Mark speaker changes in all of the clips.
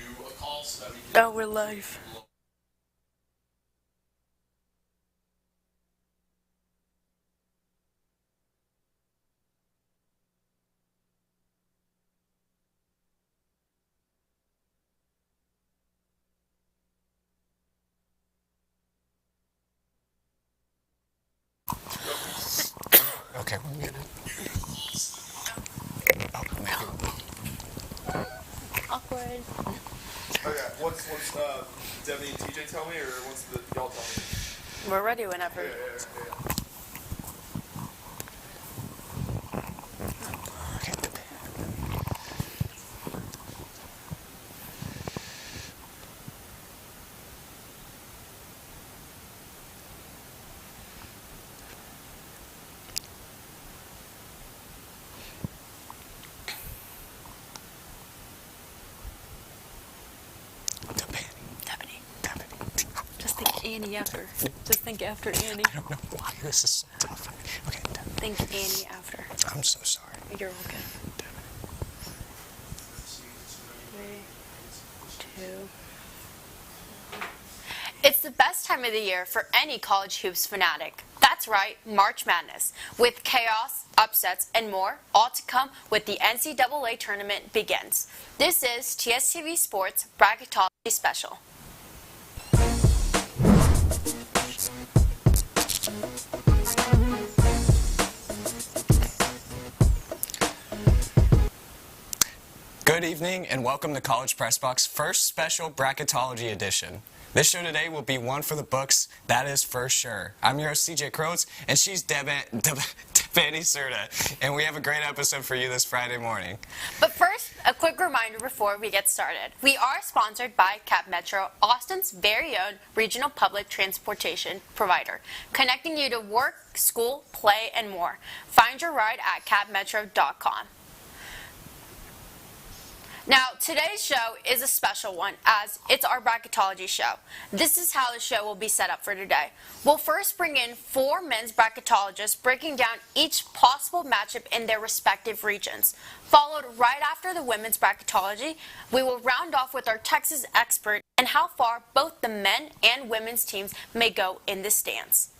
Speaker 1: you a call so that we can...
Speaker 2: Oh, we're live.
Speaker 3: Okay, we're good.
Speaker 2: Awkward.
Speaker 1: Okay, what's Debanny and TJ tell me, or what's the y'all tell me?
Speaker 2: We're ready whenever.
Speaker 1: Yeah.
Speaker 3: Okay.
Speaker 2: Debanny. Just think Annie after. Just think after Annie.
Speaker 3: I don't know why this is so tough. Okay,
Speaker 2: Think Annie after.
Speaker 3: I'm so sorry.
Speaker 2: You're okay. 3, 2. It's the best time of the year for any college hoops fanatic. That's right, March Madness. With chaos, upsets, and more, all to come with the NCAA tournament begins. This is TSTV Sports Bracketology Special.
Speaker 3: Good evening and welcome to College Pressbox first special Bracketology edition. This show today will be one for the books, that is for sure. I'm your host, CJ Krilowicz, and she's Debanny Cerda, and we have a great episode for you this Friday morning.
Speaker 2: But first, a quick reminder before we get started. We are sponsored by Cap Metro, Austin's very own regional public transportation provider, connecting you to work, school, play, and more. Find your ride at capmetro.com. Now, today's show is a special one as it's our bracketology show. This is how the show will be set up for today. We'll first bring in 4 men's bracketologists breaking down each possible matchup in their respective regions. Followed right after the women's bracketology, we will round off with our Texas expert and how far both the men and women's teams may go in the stands.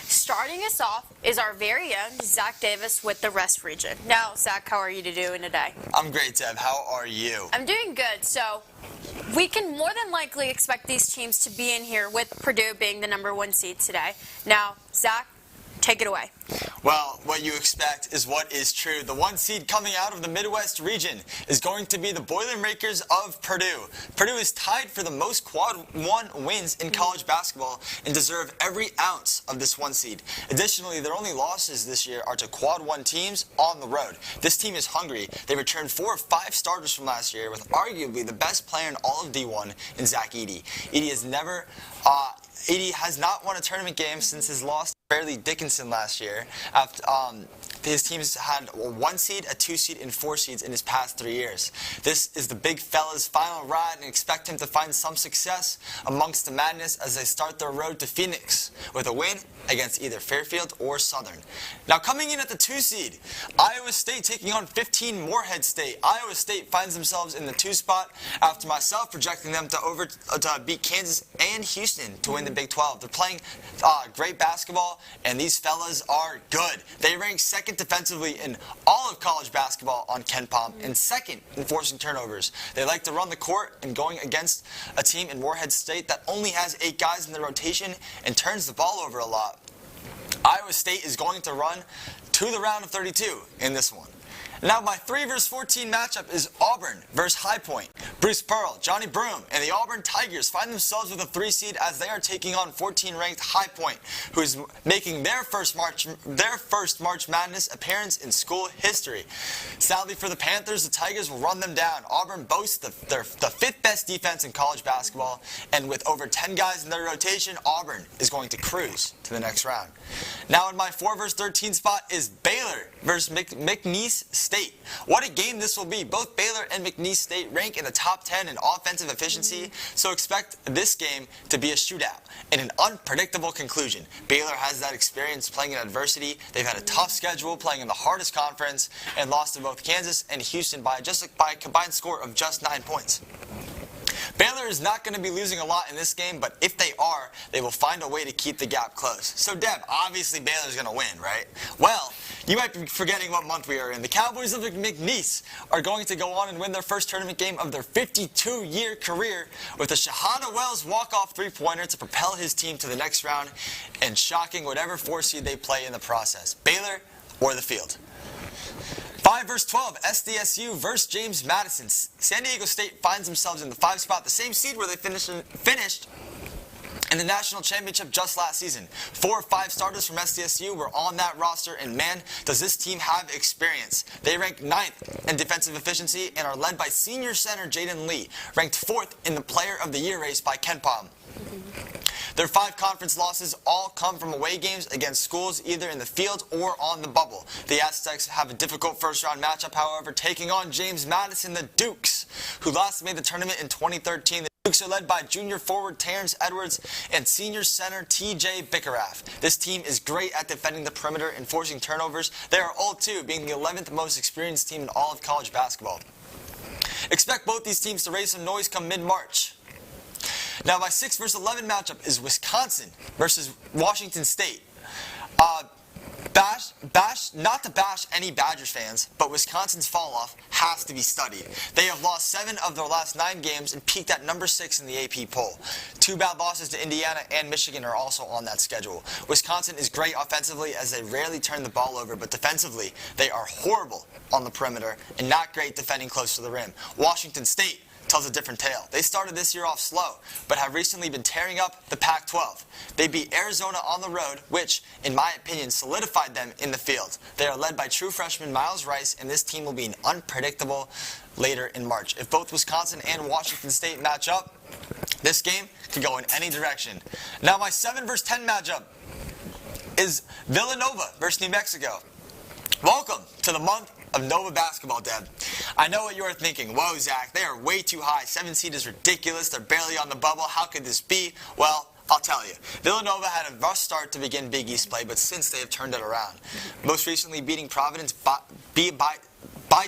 Speaker 2: Starting us off is our very own Zach Davis with the West region. Now, Zach, how are you doing today?
Speaker 4: I'm great, Deb. How are you?
Speaker 2: I'm doing good. So, we can more than likely expect these teams to be in here with Purdue being the #1 seed today. Now, Zach, take it away.
Speaker 4: Well, what you expect is what is true. The 1 seed coming out of the Midwest region is going to be the Boilermakers of Purdue. Purdue is tied for the most quad 1 wins in college basketball and deserve every ounce of this 1 seed. Additionally, their only losses this year are to quad 1 teams on the road. This team is hungry. They returned 4 of 5 starters from last year with arguably the best player in all of D1 in Zach Edey. Edey has not won a tournament game since his loss to Fairleigh Dickinson last year. his team's had a 1 seed, a 2 seed, and 4 seeds in his past 3 years. This is the big fella's final ride, and expect him to find some success amongst the madness as they start their road to Phoenix with a win against either Fairfield or Southern. Now coming in at the 2 seed, Iowa State taking on 15 Morehead State. Iowa State finds themselves in the 2 spot after myself projecting them to beat Kansas and Houston to win the Big 12. They're playing great basketball, and these fellas are good. They rank 2nd defensively in all of college basketball on KenPom and 2nd in forcing turnovers. They like to run the court, and going against a team in Morehead State that only has 8 guys in the rotation and turns the ball over a lot, Iowa State is going to run to the round of 32 in this one. Now my 3 versus 14 matchup is Auburn versus High Point. Bruce Pearl, Johnny Broom, and the Auburn Tigers find themselves with a 3 seed as they are taking on 14-ranked High Point, who is making their first March Madness appearance in school history. Sadly for the Panthers, the Tigers will run them down. Auburn boasts the 5th best defense in college basketball, and with over 10 guys in their rotation, Auburn is going to cruise to the next round. Now in my 4 versus 13 spot is Baylor versus McNeese State. What a game this will be. Both Baylor and McNeese State rank in the top 10 in offensive efficiency, so expect this game to be a shootout and an unpredictable conclusion. Baylor has that experience playing in adversity. They've had a tough schedule playing in the hardest conference and lost to both Kansas and Houston by a combined score of just 9 points. Baylor is not going to be losing a lot in this game, but if they are, they will find a way to keep the gap close. So Deb, obviously Baylor's going to win, right? Well, you might be forgetting what month we are in. The Cowboys of McNeese are going to go on and win their first tournament game of their 52-year career with a Shahada Wells walk-off 3-pointer to propel his team to the next round and shocking whatever 4 seed they play in the process, Baylor or the field. 5 versus 12, SDSU versus James Madison. San Diego State finds themselves in the 5 spot, the same seed where they finished in the national championship just last season. 4 or 5 starters from SDSU were on that roster, and man, does this team have experience. They rank 9th in defensive efficiency and are led by senior center Jaden Lee, ranked 4th in the Player of the Year race by KenPom. Their 5 conference losses all come from away games against schools either in the field or on the bubble. The Aztecs have a difficult first-round matchup, however, taking on James Madison, the Dukes, who last made the tournament in 2013. The Dukes are led by junior forward Terrence Edwards and senior center TJ Bickeraff. This team is great at defending the perimeter and forcing turnovers. They are old too, being the 11th most experienced team in all of college basketball. Expect both these teams to raise some noise come mid-March. Now, my 6 versus 11 matchup is Wisconsin versus Washington State. Not to bash any Badgers fans, but Wisconsin's fall-off has to be studied. They have lost 7 of their last 9 games and peaked at number 6 in the AP poll. 2 bad losses to Indiana and Michigan are also on that schedule. Wisconsin is great offensively as they rarely turn the ball over, but defensively, they are horrible on the perimeter and not great defending close to the rim. Washington State tells a different tale. They started this year off slow, but have recently been tearing up the Pac-12. They beat Arizona on the road, which, in my opinion, solidified them in the field. They are led by true freshman Miles Rice, and this team will be unpredictable later in March. If both Wisconsin and Washington State match up, this game could go in any direction. Now, my 7 versus 10 matchup is Villanova versus New Mexico. Welcome to the month of Nova basketball, Deb. I know what you are thinking. Whoa, Zach, they are way too high. 7 seed is ridiculous. They're barely on the bubble. How could this be? Well, I'll tell you. Villanova had a rough start to begin Big East play, but since they have turned it around. Most recently beating Providence by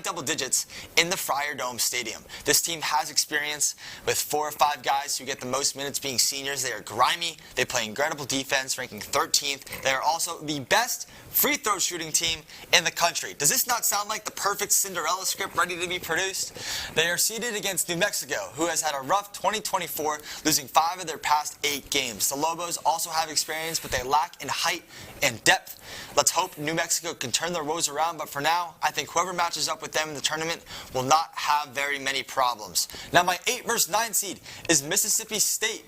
Speaker 4: double digits in the Friar Dome Stadium. This team has experience with 4 or 5 guys who get the most minutes being seniors. They are grimy. They play incredible defense, ranking 13th. They are also the best free throw shooting team in the country. Does this not sound like the perfect Cinderella script ready to be produced? They are seeded against New Mexico, who has had a rough 2024, losing 5 of their past 8 games. The Lobos also have experience, but they lack in height and depth. Let's hope New Mexico can turn their woes around, but for now, I think whoever matches up with them in the tournament will not have very many problems. Now, my 8 versus 9 seed is Mississippi State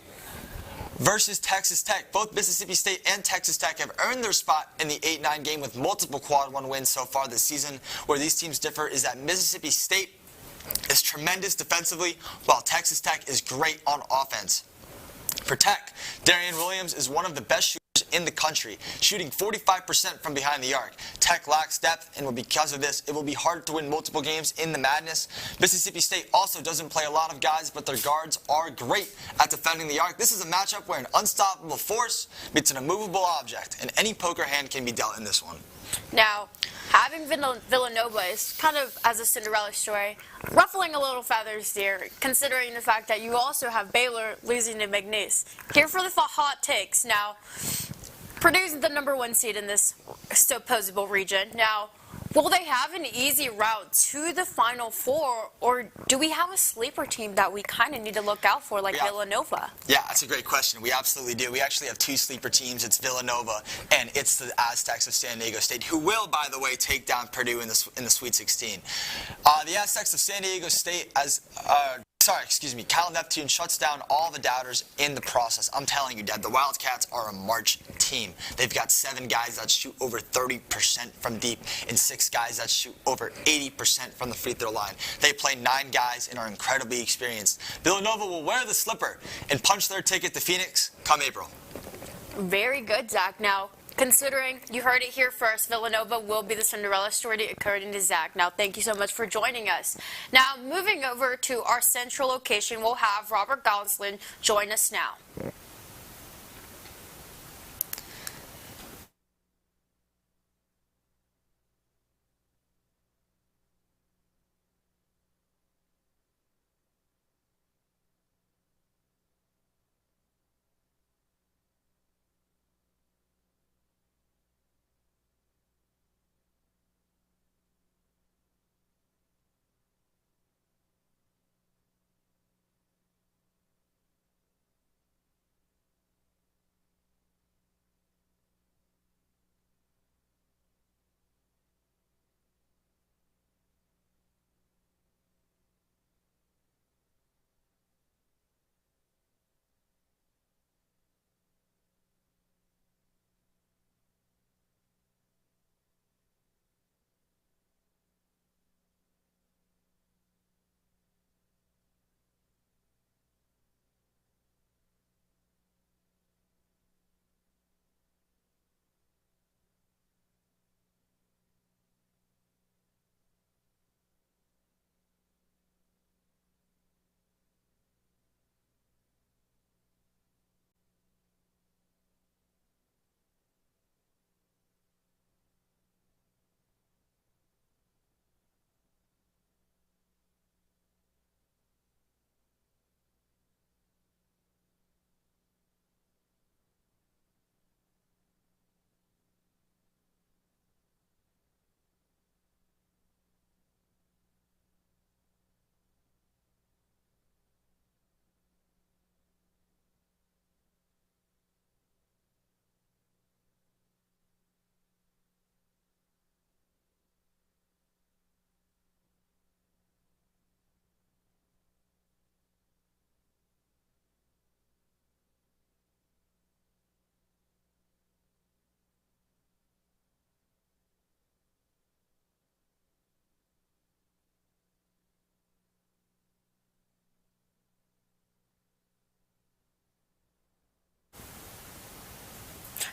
Speaker 4: versus Texas Tech. Both Mississippi State and Texas Tech have earned their spot in the 8-9 game with multiple quad 1 wins so far this season. Where these teams differ is that Mississippi State is tremendous defensively, while Texas Tech is great on offense. For Tech, Darian Williams is one of the best shooters in the country, shooting 45% from behind the arc. Tech lacks depth, and because of this, it will be hard to win multiple games in the Madness. Mississippi State also doesn't play a lot of guys, but their guards are great at defending the arc. This is a matchup where an unstoppable force meets an immovable object, and any poker hand can be dealt in this one.
Speaker 2: Now, having Villanova is kind of as a Cinderella story, ruffling a little feathers here, considering the fact that you also have Baylor losing to McNeese. Here for the hot takes. Now, Purdue's the #1 seed in this supposable region. Now, will they have an easy route to the Final Four, or do we have a sleeper team that we kind of need to look out for, like Villanova?
Speaker 4: Yeah, that's a great question. We absolutely do. We actually have two sleeper teams. It's Villanova, and it's the Aztecs of San Diego State, who will, by the way, take down Purdue in the Sweet 16. The Aztecs of San Diego State, Cal Neptune shuts down all the doubters in the process. I'm telling you, Dad, the Wildcats are a March team. They've got 7 guys that shoot over 30% from deep and 6 guys that shoot over 80% from the free throw line. They play 9 guys and are incredibly experienced. Villanova will wear the slipper and punch their ticket to Phoenix come April.
Speaker 2: Very good, Zach. Now, considering you heard it here first, Villanova will be the Cinderella story according to Zach. Now, thank you so much for joining us. Now, moving over to our central location, we'll have Robert Gonsoulin join us now.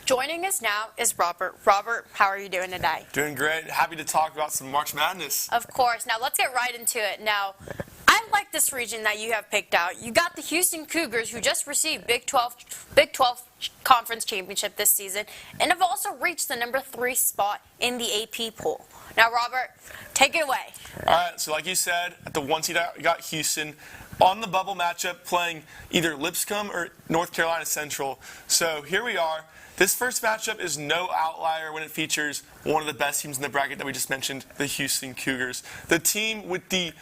Speaker 2: Joining us now is Robert. Robert, how are you doing today?
Speaker 1: Doing great. Happy to talk about some March Madness.
Speaker 2: Of course. Now, let's get right into it. Now, I like this region that you have picked out. You got the Houston Cougars, who just received Big 12 Conference Championship this season, and have also reached the #3 spot in the AP poll. Now, Robert, take it away.
Speaker 1: All right, so like you said, at the 1 seed, I got Houston on the bubble matchup playing either Lipscomb or North Carolina Central. So here we are. This first matchup is no outlier when it features one of the best teams in the bracket that we just mentioned, the Houston Cougars. The team with the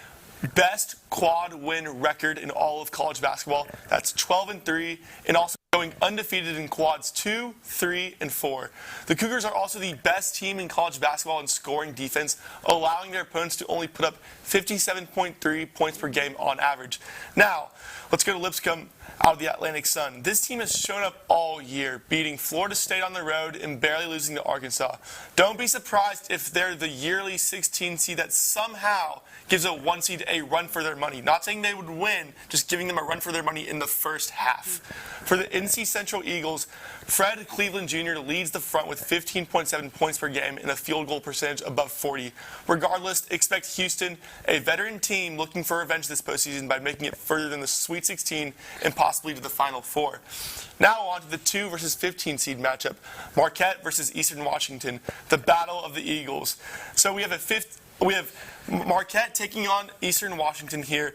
Speaker 1: best quad win record in all of college basketball. That's 12-3, and also going undefeated in quads 2, 3, and 4. The Cougars are also the best team in college basketball in scoring defense, allowing their opponents to only put up 57.3 points per game on average. Now, let's go to Lipscomb. out of the Atlantic Sun. This team has shown up all year, beating Florida State on the road and barely losing to Arkansas. Don't be surprised if they're the yearly 16 seed that somehow gives a 1 seed a run for their money. Not saying they would win, just giving them a run for their money in the first half. For the NC Central Eagles, Fred Cleveland Jr. leads the front with 15.7 points per game and a field goal percentage above 40. Regardless, expect Houston, a veteran team looking for revenge this postseason by making it further than the Sweet 16 and possibly to the Final Four. Now on to the 2 versus 15 seed matchup, Marquette versus Eastern Washington, the battle of the Eagles. So we have Marquette taking on Eastern Washington here.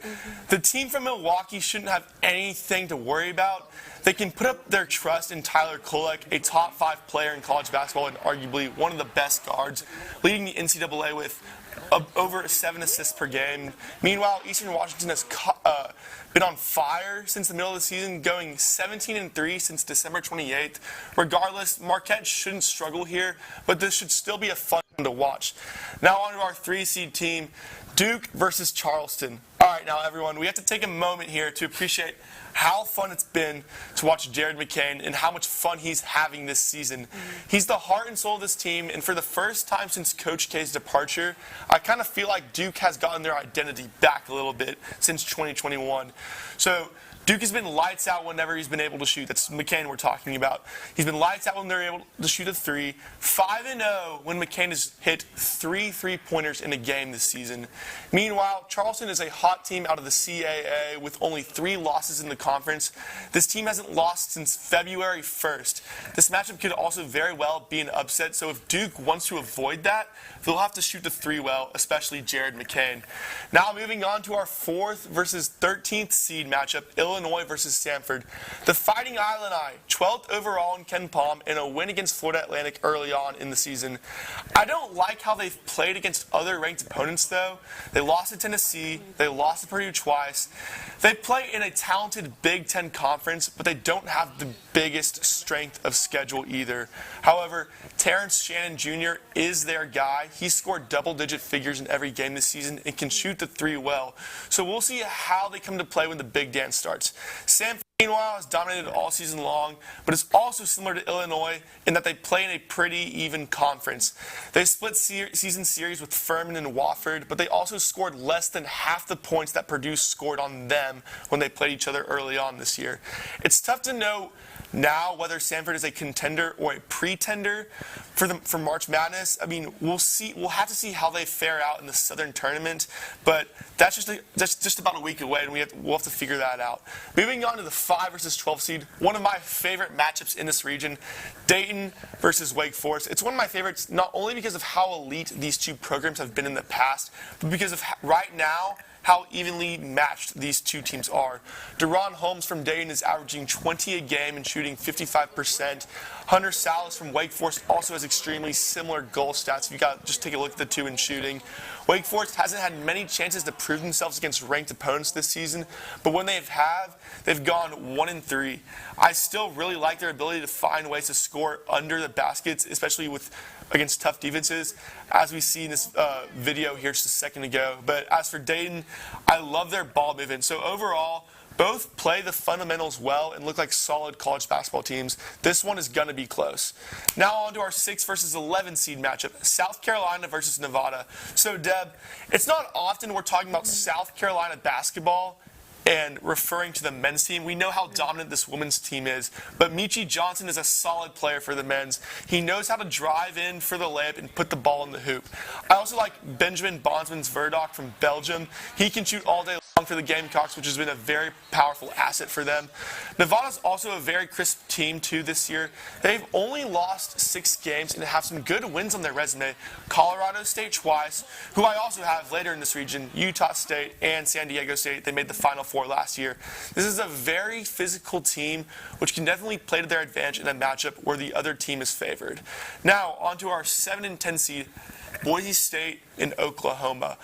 Speaker 1: The team from Milwaukee shouldn't have anything to worry about. They can put up their trust in Tyler Kolek, a top 5 player in college basketball and arguably one of the best guards, leading the NCAA with over 7 assists per game. Meanwhile, Eastern Washington has been on fire since the middle of the season, going 17-3 since December 28th. Regardless, Marquette shouldn't struggle here, but this should still be a fun one to watch. Now on to our 3-seed team, Duke versus Charleston. All right, now everyone, we have to take a moment here to appreciate how fun it's been to watch Jared McCain and how much fun he's having this season. He's the heart and soul of this team, and for the first time since Coach K's departure, I kind of feel like Duke has gotten their identity back a little bit since 2021. So Duke has been lights out whenever he's been able to shoot. That's McCain we're talking about. He's been lights out when they're able to shoot a 3. 5-0 when McCain has hit 3 3-pointers in a game this season. Meanwhile, Charleston is a hot team out of the CAA with only 3 losses in the conference. This team hasn't lost since February 1st. This matchup could also very well be an upset, so if Duke wants to avoid that, they'll have to shoot the 3 well, especially Jared McCain. Now moving on to our 4th versus 13th seed matchup, Illinois versus Stanford. The Fighting Illini, 12th overall in Ken Palm, and a win against Florida Atlantic early on in the season. I don't like how they've played against other ranked opponents, though. They lost to Tennessee. They lost to Purdue twice. They play in a talented Big Ten conference, but they don't have the biggest strength of schedule either. However, Terrence Shannon Jr. is their guy. He scored double-digit figures in every game this season and can shoot the 3 well. So we'll see how they come to play when the big dance starts. Stanford, meanwhile, has dominated all season long, but it's also similar to Illinois in that they play in a pretty even conference. They split season series with Furman and Wofford, but they also scored less than half the points that Purdue scored on them when they played each other early on this year. It's tough to know now whether Stanford is a contender or a pretender for March Madness. I mean, we'll see. We'll have to see how they fare out in the Southern Tournament, but that's just about a week away, and we'll have to figure that out. Moving on to the 5 versus 12 seed, one of my favorite matchups in this region, Dayton versus Wake Forest. It's one of my favorites not only because of how elite these two programs have been in the past, but because of right now how evenly matched these two teams are. Deron Holmes from Dayton is averaging 20 a game and shooting 55%. Hunter Salas from Wake Forest also has extremely similar goal stats. If you got just take a look at the two in shooting. Wake Forest hasn't had many chances to prove themselves against ranked opponents this season, but when they've gone 1-3. I still really like their ability to find ways to score under the baskets, especially against tough defenses, as we see in this video here just a second ago. But as for Dayton, I love their ball movement. So overall, both play the fundamentals well and look like solid college basketball teams. This one is going to be close. Now on to our 6 versus 11 seed matchup, South Carolina versus Nevada. So Deb, it's not often we're talking about South Carolina basketball and referring to the men's team. We know how dominant this women's team is, but Michi Johnson is a solid player for the men's. He knows how to drive in for the layup and put the ball in the hoop. I also like Benjamin Bondsmans-Verdok from Belgium. He can shoot all day long for the Gamecocks, which has been a very powerful asset for them. Nevada's also a very crisp team, too, this year. They've only lost 6 games and have some good wins on their resume. Colorado State twice, who I also have later in this region, Utah State and San Diego State. They made the Final Four last year. This is a very physical team, which can definitely play to their advantage in a matchup where the other team is favored. Now, on to our 7 and 10 seed, Boise State in Oklahoma.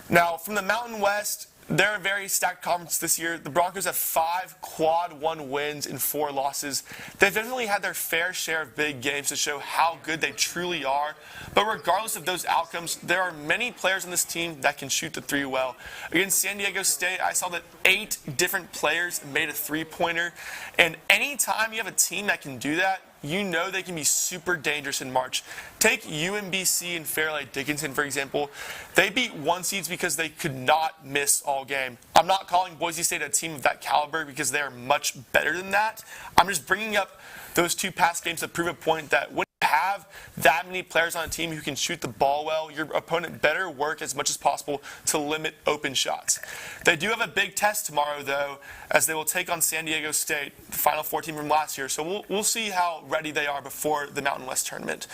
Speaker 1: Now, from the Mountain West, they're a very stacked conference this year. The Broncos have 5 quad 1 wins and 4 losses. They've definitely had their fair share of big games to show how good they truly are. But regardless of those outcomes, there are many players on this team that can shoot the three well. Against San Diego State, I saw that 8 different players made a three-pointer. And anytime you have a team that can do that, you know they can be super dangerous in March. Take UMBC and Fairleigh Dickinson, for example. They beat 1 seeds because they could not miss all game. I'm not calling Boise State a team of that caliber because they are much better than that. I'm just bringing up those 2 past games to prove a point that when you have that many players on a team who can shoot the ball well, your opponent better work as much as possible to limit open shots. They do have a big test tomorrow, though, as they will take on San Diego State, the Final Four team from last year. So we'll see how ready they are before the Mountain West tournament.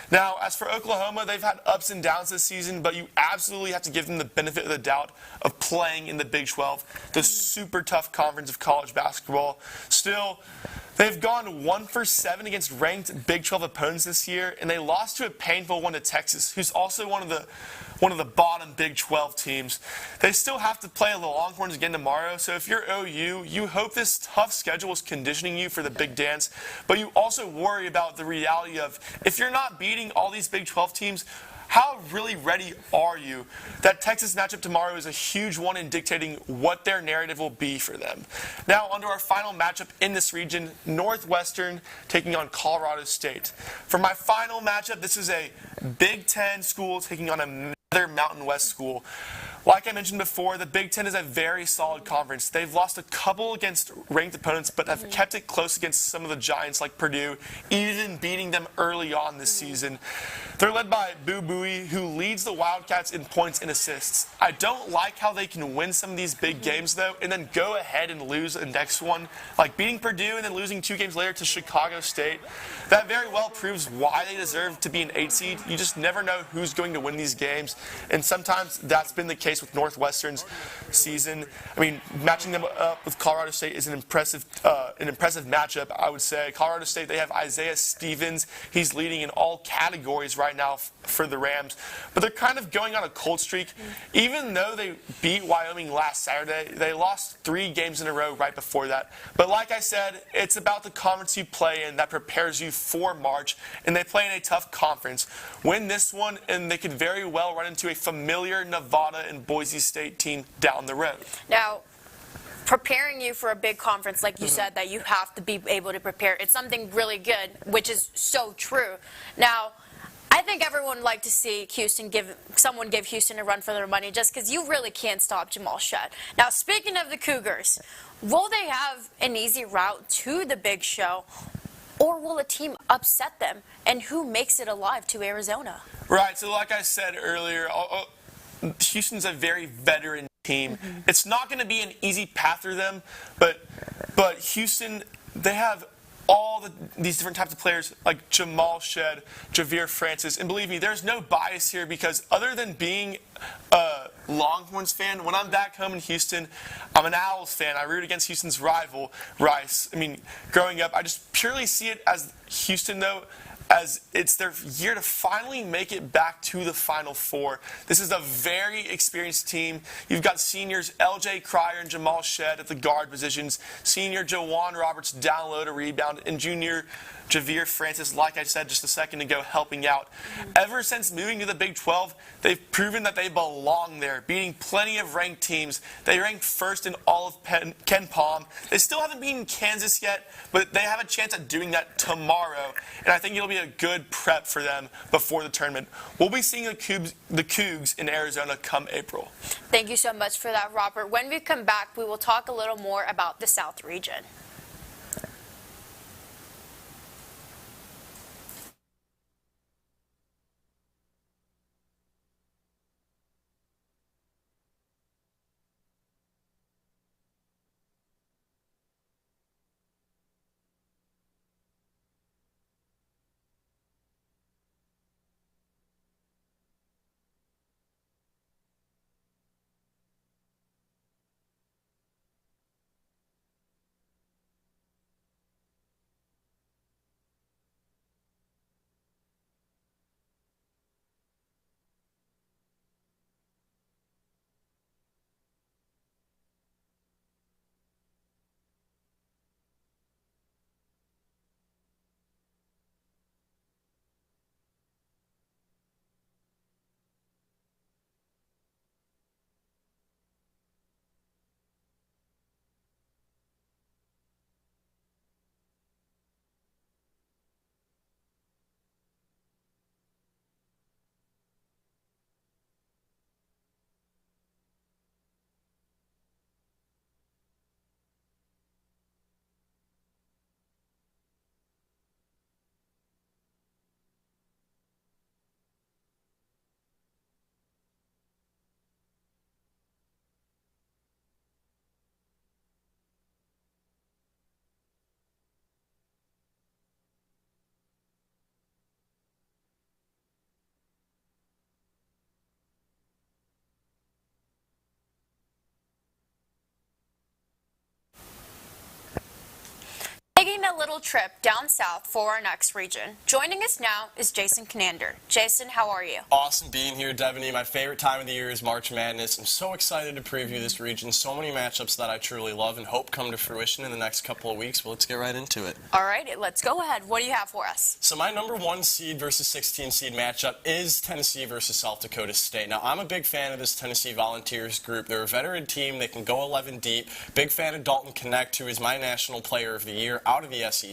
Speaker 1: Now, as for Oklahoma, they've had ups and downs this season, but you absolutely have to give them the benefit of the doubt of playing in the Big 12, the super tough conference of college basketball. Still, they've gone 1 for 7 against ranked Big 12 opponents this year, and they lost to a painful one to Texas, who's also one of the bottom Big 12 teams. They still have to play the Longhorns again tomorrow, so if you're OU, you hope this tough schedule is conditioning you for the big dance, but you also worry about the reality of if you're not beating all these Big 12 teams, how really ready are you? That Texas matchup tomorrow is a huge one in dictating what their narrative will be for them. Now, onto our final matchup in this region, Northwestern taking on Colorado State. For my final matchup, this is a Big 10 school taking on another Mountain West school. Like I mentioned before, the Big Ten is a very solid conference. They've lost a couple against ranked opponents, but have kept it close against some of the giants like Purdue, even beating them early on this season. They're led by Boo Buie, who leads the Wildcats in points and assists. I don't like how they can win some of these big games, though, and then go ahead and lose the next one, like beating Purdue and then losing 2 games later to Chicago State. That very well proves why they deserve to be an 8 seed. You just never know who's going to win these games, and sometimes that's been the case with Northwestern's season. I mean, matching them up with Colorado State is an impressive matchup, I would say. Colorado State, they have Isaiah Stevens. He's leading in all categories right now for the Rams. But they're kind of going on a cold streak. Even though they beat Wyoming last Saturday, they lost 3 games in a row right before that. But like I said, it's about the conference you play in that prepares you for March, and they play in a tough conference. Win this one, and they could very well run into a familiar Nevada and Boise State team down the road.
Speaker 2: Now, preparing you for a big conference, like you said, that you have to be able to prepare, it's something really good, which is so true. Now, I think everyone would like to see someone give Houston a run for their money, just because you really can't stop Jamal Shead. Now, speaking of the Cougars, will they have an easy route to the big show, or will a team upset them? And who makes it alive to Arizona?
Speaker 1: Right, so like I said earlier, Houston's a very veteran team. It's not going to be an easy path through them, but Houston, they have all these different types of players like Jamal Shead, Javier Francis, and believe me, there's no bias here because other than being a Longhorns fan, when I'm back home in Houston, I'm an Owls fan. I root against Houston's rival, Rice. I mean, growing up, I just purely see it as Houston, though, as it's their year to finally make it back to the Final Four. This is a very experienced team. You've got seniors L.J. Cryer and Jamal Shead at the guard positions, senior Jawan Roberts down low to rebound, and junior Javier Francis, like I said just a second ago, helping out. Ever since moving to the Big 12, they've proven that they belong there, beating plenty of ranked teams. They ranked first in all of Ken Palm. They still haven't beaten Kansas yet, but they have a chance at doing that tomorrow, and I think it'll be a good prep for them before the tournament. We'll be seeing the Cougs in Arizona come April.
Speaker 2: Thank you so much for that, Robert. When we come back, we will talk a little more about the South region. little trip down south for our next region. Joining us now is Jason Kinander. Jason, how are you?
Speaker 5: Awesome being here, Debanny. My favorite time of the year is March Madness. I'm so excited to preview this region. So many matchups that I truly love and hope come to fruition in the next couple of weeks. Well, let's get right into it.
Speaker 2: All right, let's go ahead. What do you have for us?
Speaker 5: So my number 1 seed versus 16 seed matchup is Tennessee versus South Dakota State. Now, I'm a big fan of this Tennessee Volunteers group. They're a veteran team. They can go 11 deep. Big fan of Dalton Connect, who is my National Player of the Year out of the SEC.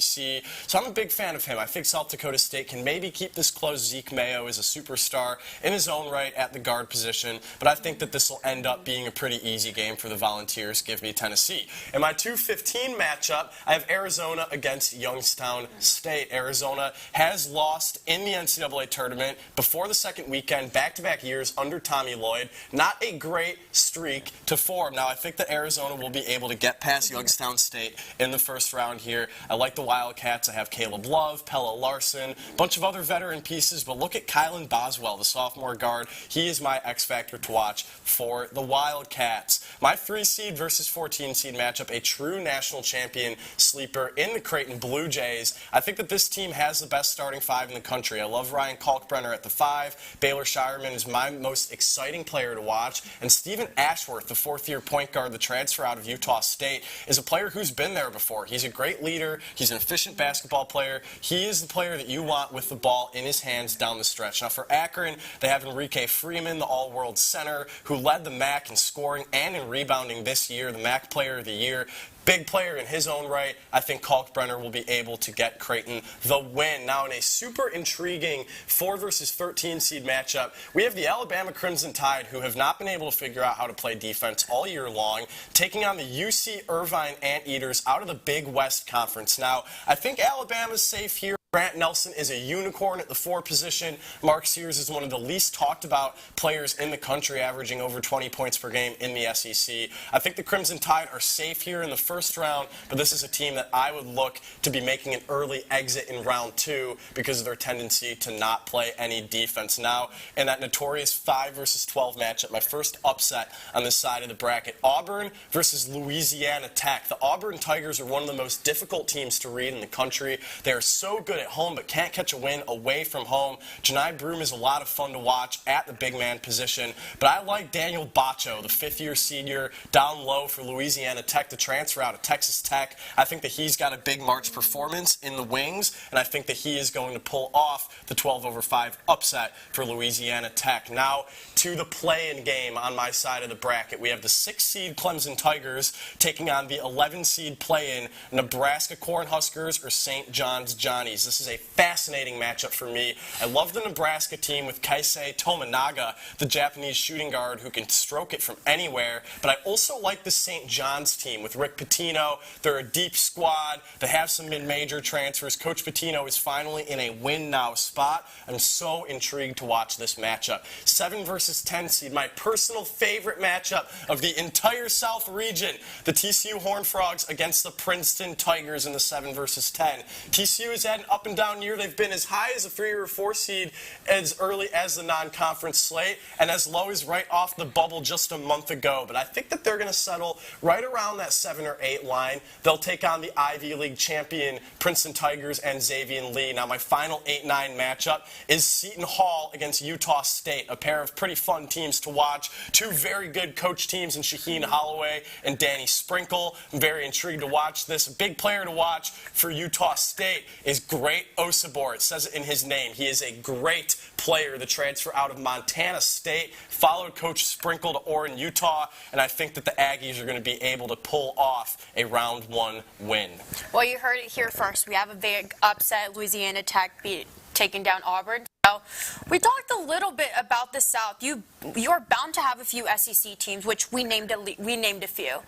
Speaker 5: So I'm a big fan of him. I think South Dakota State can maybe keep this close. Zeke Mayo is a superstar in his own right at the guard position, but I think that this will end up being a pretty easy game for the Volunteers. Give me Tennessee. In my 2-15 matchup, I have Arizona against Youngstown State. Arizona has lost in the NCAA tournament before the second weekend, back-to-back years under Tommy Lloyd. Not a great streak to form. Now, I think that Arizona will be able to get past Youngstown State in the first round here. I like the Wildcats. I have Caleb Love, Pella Larson, a bunch of other veteran pieces, but look at Kylan Boswell, the sophomore guard. He is my X factor to watch for the Wildcats. My 3 seed versus 14 seed matchup, a true national champion sleeper in the Creighton Blue Jays. I think that this team has the best starting 5 in the country. I love Ryan Kalkbrenner at the 5. Baylor Shireman is my most exciting player to watch, and Stephen Ashworth, the 4th-year point guard, the transfer out of Utah State, is a player who's been there before. He's a great leader. He's an efficient basketball player. He is the player that you want with the ball in his hands down the stretch. Now, for Akron, they have Enrique Freeman, the all-world center, who led the MAC in scoring and in rebounding this year, the MAC Player of the Year. Big player in his own right. I think Kalkbrenner will be able to get Creighton the win. Now, in a super intriguing 4 versus 13 seed matchup, we have the Alabama Crimson Tide, who have not been able to figure out how to play defense all year long, taking on the UC Irvine Anteaters out of the Big West Conference. Now, I think Alabama's safe here. Grant Nelson is a unicorn at the 4 position. Mark Sears is one of the least talked about players in the country, averaging over 20 points per game in the SEC. I think the Crimson Tide are safe here in the first round, but this is a team that I would look to be making an early exit in round 2 because of their tendency to not play any defense. Now, in that notorious 5 versus 12 matchup, my first upset on this side of the bracket, Auburn versus Louisiana Tech. The Auburn Tigers are one of the most difficult teams to read in the country. They are so good at home but can't catch a win away from home. Janai Broom is a lot of fun to watch at the big man position, but I like Daniel Bacho, the 5th-year senior down low for Louisiana Tech, to transfer out of Texas Tech. I think that he's got a big March performance in the wings, and I think that he is going to pull off the 12-over-5 upset for Louisiana Tech. Now to the play-in game on my side of the bracket. We have the 6-seed Clemson Tigers taking on the 11-seed play-in Nebraska Cornhuskers or St. John's Johnnies. This is a fascinating matchup for me. I love the Nebraska team with Keisei Tominaga, the Japanese shooting guard who can stroke it from anywhere, but I also like the St. John's team with Rick Pitino. They're a deep squad. They have some mid-major transfers. Coach Pitino is finally in a win-now spot. I'm so intrigued to watch this matchup. 7 versus 10 seed, my personal favorite matchup of the entire South region. The TCU Horned Frogs against the Princeton Tigers in the 7 versus 10. TCU has had an up-and-down year. They've been as high as a 3 or 4 seed as early as the non-conference slate and as low as right off the bubble just a month ago. But I think that they're going to settle right around that 7 or 8 line. They'll take on the Ivy League champion Princeton Tigers and Xavier Lee. Now, my final 8-9 matchup is Seton Hall against Utah State, a pair of pretty fun teams to watch. 2 very good coach teams in Shaheen Holloway and Danny Sprinkle. I'm very intrigued to watch this. A big player to watch for Utah State is Great Osabor. It says it in his name. He is a great player, the transfer out of Montana State, followed Coach Sprinkle to Orem, Utah, and I think that the Aggies are going to be able to pull off a round 1 win.
Speaker 2: Well, you heard it here first. We have a big upset. Louisiana Tech taking down Auburn. So we talked a little bit about the South. You're bound to have a few SEC teams, which we named a few,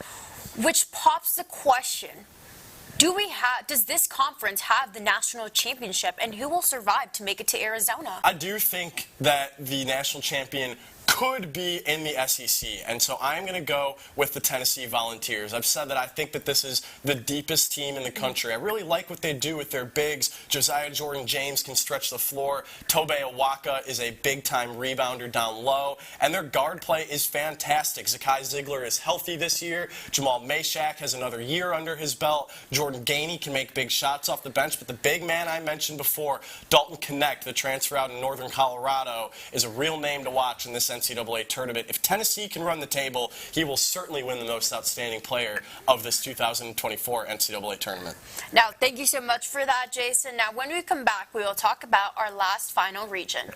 Speaker 2: which pops the question. Does this conference have the national championship, and who will survive to make it to Arizona?
Speaker 5: I do think that the national champion could be in the SEC. And so I'm going to go with the Tennessee Volunteers. I've said that I think that this is the deepest team in the country. I really like what they do with their bigs. Josiah Jordan-James can stretch the floor. Tobe Awaka is a big-time rebounder down low. And their guard play is fantastic. Zakai Ziegler is healthy this year. Jamal Meshack has another year under his belt. Jordan Gainey can make big shots off the bench. But the big man I mentioned before, Dalton Knecht, the transfer out in Northern Colorado, is a real name to watch in this NCAA tournament. If Tennessee can run the table, he will certainly win the most outstanding player of this 2024 NCAA tournament.
Speaker 2: Now, thank you so much for that, Jason. Now, when we come back, we will talk about our last final region.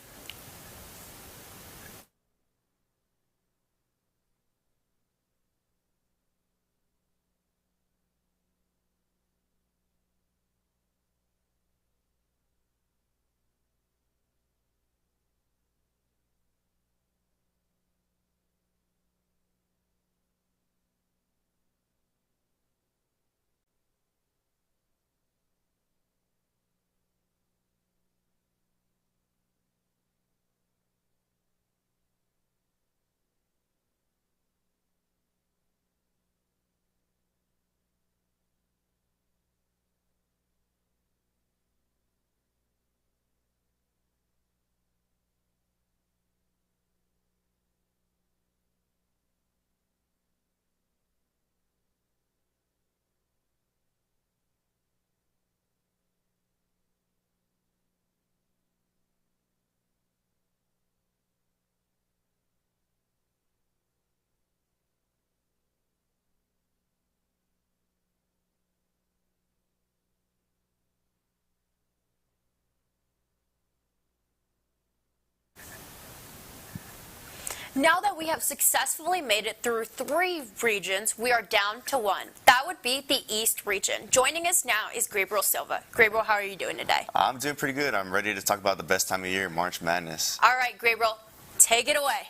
Speaker 2: Now that we have successfully made it through 3 regions, we are down to 1. That would be the East region. Joining us now is Grabriel Silva. Grabriel, how are you doing today?
Speaker 6: I'm doing pretty good. I'm ready to talk about the best time of year, March Madness.
Speaker 2: All right, Grabriel, take it away.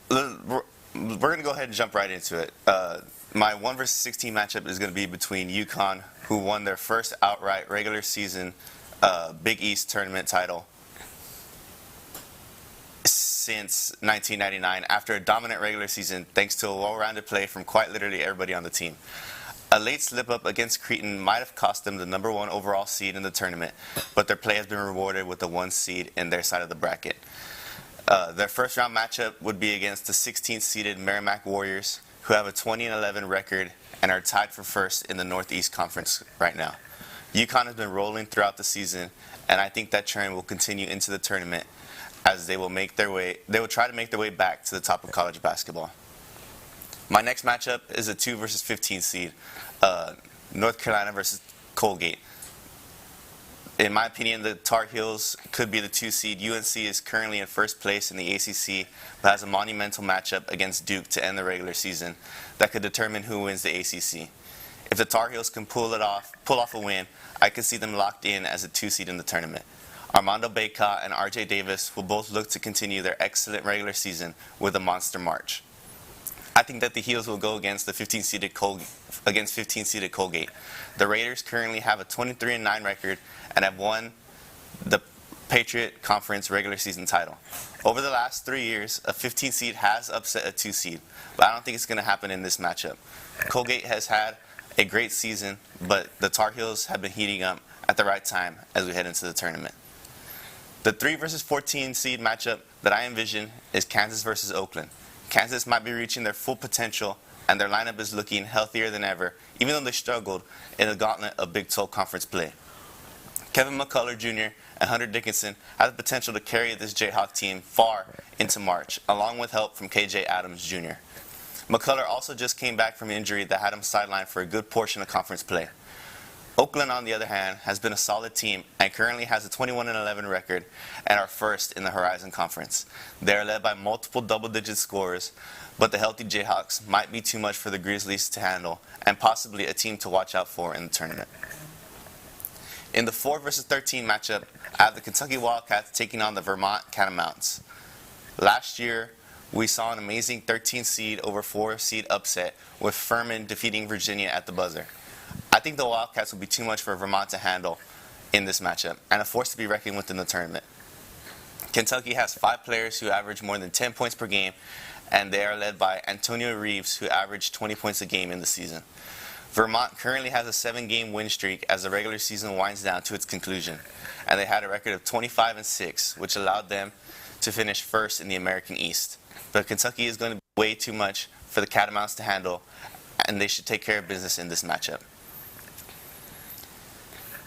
Speaker 6: We're going to go ahead and jump right into it. My 1 versus 16 matchup is going to be between UConn, who won their first outright regular season Big East tournament title since 1999, after a dominant regular season thanks to a well-rounded play from quite literally everybody on the team. A late slip-up against Creighton might have cost them the #1 overall seed in the tournament, but their play has been rewarded with the 1 seed in their side of the bracket. Their first-round matchup would be against the 16th-seeded Merrimack Warriors, who have a 20-11 record and are tied for first in the Northeast Conference right now. UConn has been rolling throughout the season, and I think that trend will continue into the tournament, as they will try to make their way back to the top of college basketball. My next matchup is a 2 versus 15 seed, North Carolina versus Colgate. In my opinion, the Tar Heels could be the 2 seed. UNC is currently in first place in the ACC, but has a monumental matchup against Duke to end the regular season that could determine who wins the ACC. If the Tar Heels can pull off a win, I could see them locked in as a 2 seed in the tournament. Armando Bacot and RJ Davis will both look to continue their excellent regular season with a monster March. I think that the Heels will go against the 15-seeded Colgate. The Raiders currently have a 23-9 record and have won the Patriot Conference regular season title. Over the last 3 years, a 15 seed has upset a 2 seed, but I don't think it's going to happen in this matchup. Colgate has had a great season, but the Tar Heels have been heating up at the right time as we head into the tournament. The 3 versus 14 seed matchup that I envision is Kansas versus Oakland. Kansas might be reaching their full potential, and their lineup is looking healthier than ever, even though they struggled in the gauntlet of Big 12 conference play. Kevin McCullough Jr. and Hunter Dickinson have the potential to carry this Jayhawk team far into March, along with help from KJ Adams Jr. McCullough also just came back from injury that had him sidelined for a good portion of conference play. Oakland, on the other hand, has been a solid team and currently has a 21-11 record and are first in the Horizon Conference. They are led by multiple double-digit scorers, but the healthy Jayhawks might be too much for the Grizzlies to handle and possibly a team to watch out for in the tournament. In the 4 versus 13 matchup, I have the Kentucky Wildcats taking on the Vermont Catamounts. Last year, we saw an amazing 13 seed over 4 seed upset with Furman defeating Virginia at the buzzer. I think the Wildcats will be too much for Vermont to handle in this matchup and a force to be reckoned with in the tournament. Kentucky has 5 players who average more than 10 points per game, and they are led by Antonio Reeves, who averaged 20 points a game in the season. Vermont currently has a 7-game win streak as the regular season winds down to its conclusion, and they had a record of 25-6, which allowed them to finish first in the American East. But Kentucky is going to be way too much for the Catamounts to handle, and they should take care of business in this matchup.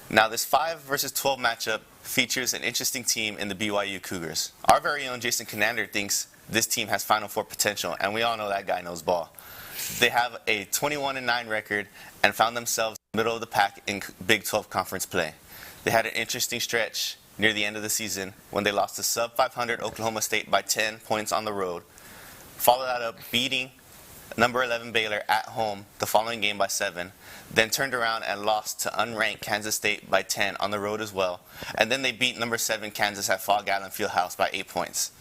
Speaker 6: Now, this 5 versus 12 matchup features an interesting team in the BYU Cougars. Our very own Jason Kinander thinks this team has Final Four potential, and we all know that guy knows ball. They have a 21-9 record and found themselves in the middle of the pack in Big 12 conference play. They had an interesting stretch near the end of the season when they lost to sub-500 Oklahoma State by 10 points on the road. Followed that up beating number 11 Baylor at home the following game by 7, then turned around and lost to unranked Kansas State by 10 on the road as well, and then they beat number 7 Kansas at Fog Allen Fieldhouse by 8 points.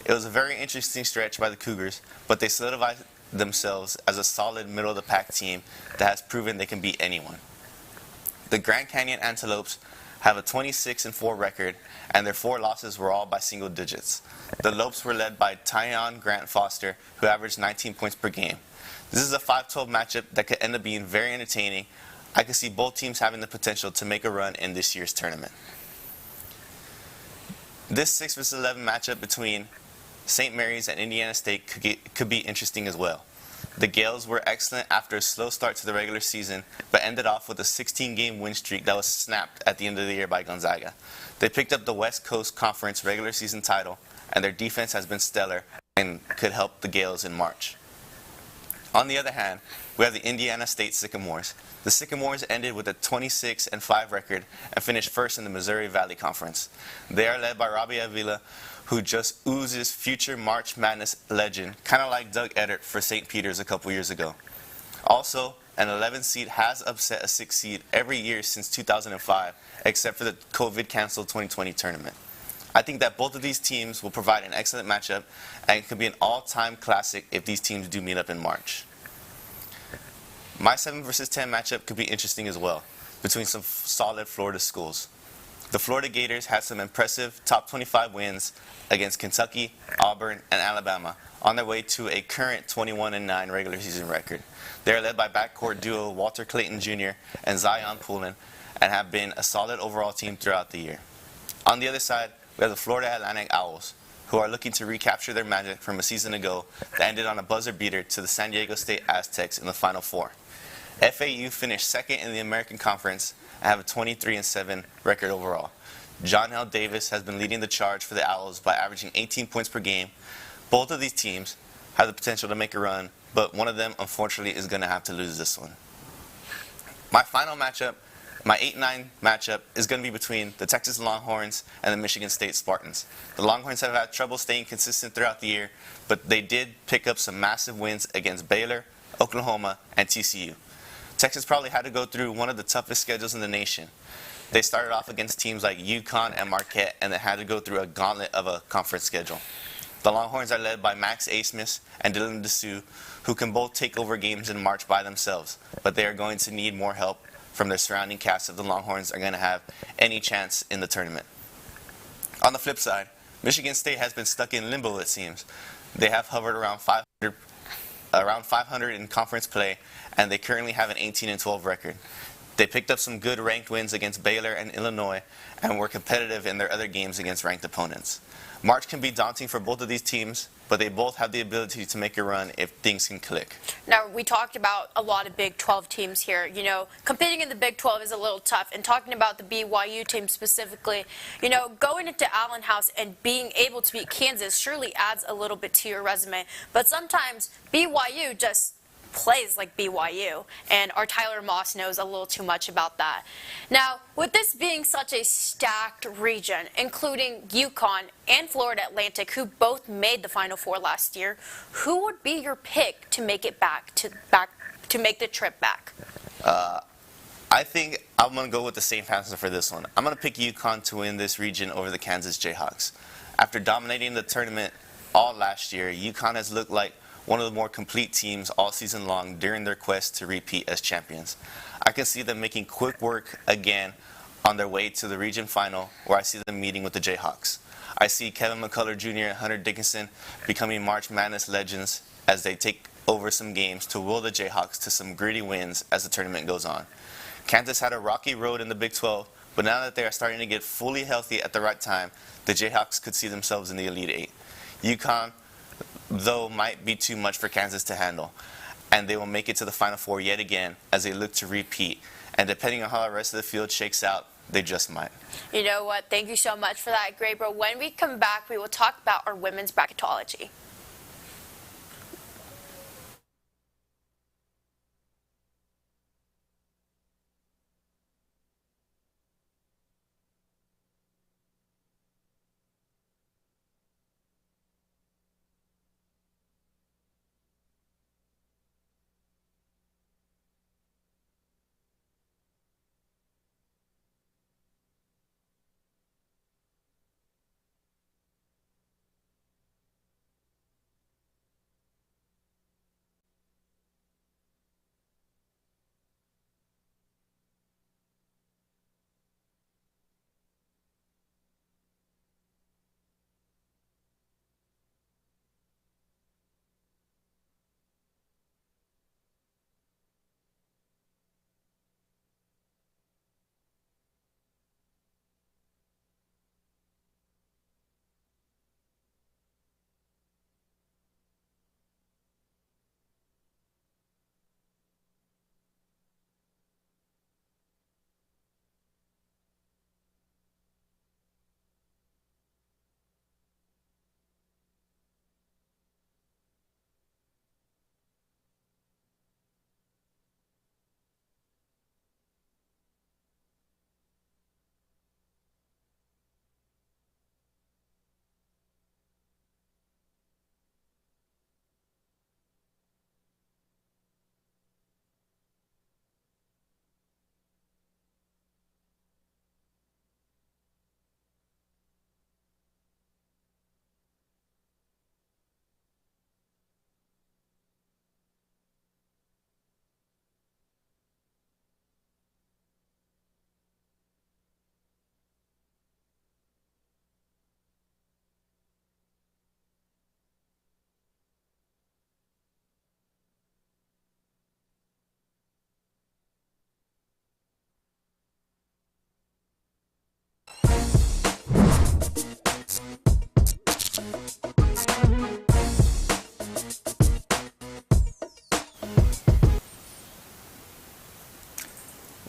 Speaker 6: It was a very interesting stretch by the Cougars, but they solidified themselves as a solid middle-of-the-pack team that has proven they can beat anyone. The Grand Canyon Antelopes have a 26-4 record, and their 4 losses were all by single digits. The Lopes were led by Tyon Grant Foster, who averaged 19 points per game. This is a 5-12 matchup that could end up being very entertaining. I could see both teams having the potential to make a run in this year's tournament. This 6 vs 11 matchup between St. Mary's and Indiana State could be interesting as well. The Gales were excellent after a slow start to the regular season, but ended off with a 16-game win streak that was snapped at the end of the year by Gonzaga. They picked up the West Coast Conference regular season title, and their defense has been stellar and could help the Gales in March. On the other hand, we have the Indiana State Sycamores. The Sycamores ended with a 26-5 record and finished first in the Missouri Valley Conference. They are led by Robbie Avila, who just oozes future March Madness legend, kind of like Doug Edert for St. Peter's a couple years ago. Also, an 11 seed has upset a 6 seed every year since 2005, except for the COVID-canceled 2020 tournament. I think that both of these teams will provide an excellent matchup, and it could be an all-time classic if these teams do meet up in March. My 7 vs 10 matchup could be interesting as well, between some solid Florida schools. The Florida Gators had some impressive top 25 wins against Kentucky, Auburn, and Alabama on their way to a current 21-9 regular season record. They are led by backcourt duo Walter Clayton Jr. and Zion Pullman and have been a solid overall team throughout the year. On the other side, we have the Florida Atlantic Owls, who are looking to recapture their magic from a season ago that ended on a buzzer beater to the San Diego State Aztecs in the Final Four. FAU finished second in the American Conference and have a 23-7 record overall. John L. Davis has been leading the charge for the Owls by averaging 18 points per game. Both of these teams have the potential to make a run, but one of them, unfortunately, is going to have to lose this one. My final matchup, my 8-9 matchup, is going to be between the Texas Longhorns and the Michigan State Spartans. The Longhorns have had trouble staying consistent throughout the year, but they did pick up some massive wins against Baylor, Oklahoma, and TCU. Texas probably had to go through one of the toughest schedules in the nation. They started off against teams like UConn and Marquette, and then had to go through a gauntlet of a conference schedule. The Longhorns are led by Max Asmus and Dylan DeSue, who can both take over games in March by themselves, but they are going to need more help from their surrounding cast if the Longhorns are going to have any chance in the tournament. On the flip side, Michigan State has been stuck in limbo, it seems. They have hovered around 500 in conference play, and they currently have an 18-12 record. They picked up some good ranked wins against Baylor and Illinois and were competitive in their other games against ranked opponents. March can be daunting for both of these teams, but they both have the ability to make a run if things can click.
Speaker 2: Now, we talked about a lot of Big 12 teams here. You know, competing in the Big 12 is a little tough. And talking about the BYU team specifically, you know, going into Allen House and being able to beat Kansas surely adds a little bit to your resume. But sometimes BYU just plays like BYU, and our Tyler Moss knows a little too much about that. Now, with this being such a stacked region, including UConn and Florida Atlantic, who both made the Final Four last year, who would be your pick to make it back to make the trip back?
Speaker 6: I think I'm going to go with the same answer for this one. I'm going to pick UConn to win this region over the Kansas Jayhawks. After dominating the tournament all last year, UConn has looked like one of the more complete teams all season long during their quest to repeat as champions. I can see them making quick work again on their way to the region final, where I see them meeting with the Jayhawks. I see Kevin McCullough Jr. and Hunter Dickinson becoming March Madness legends as they take over some games to will the Jayhawks to some gritty wins as the tournament goes on. Kansas had a rocky road in the Big 12, but now that they are starting to get fully healthy at the right time, the Jayhawks could see themselves in the Elite Eight. UConn, though, might be too much for Kansas to handle, and they will make it to the Final Four yet again as they look to repeat. And depending on how the rest of the field shakes out, they just might.
Speaker 2: You know what? Thank you so much for that, Grabriel. When we come back, we will talk about our women's bracketology.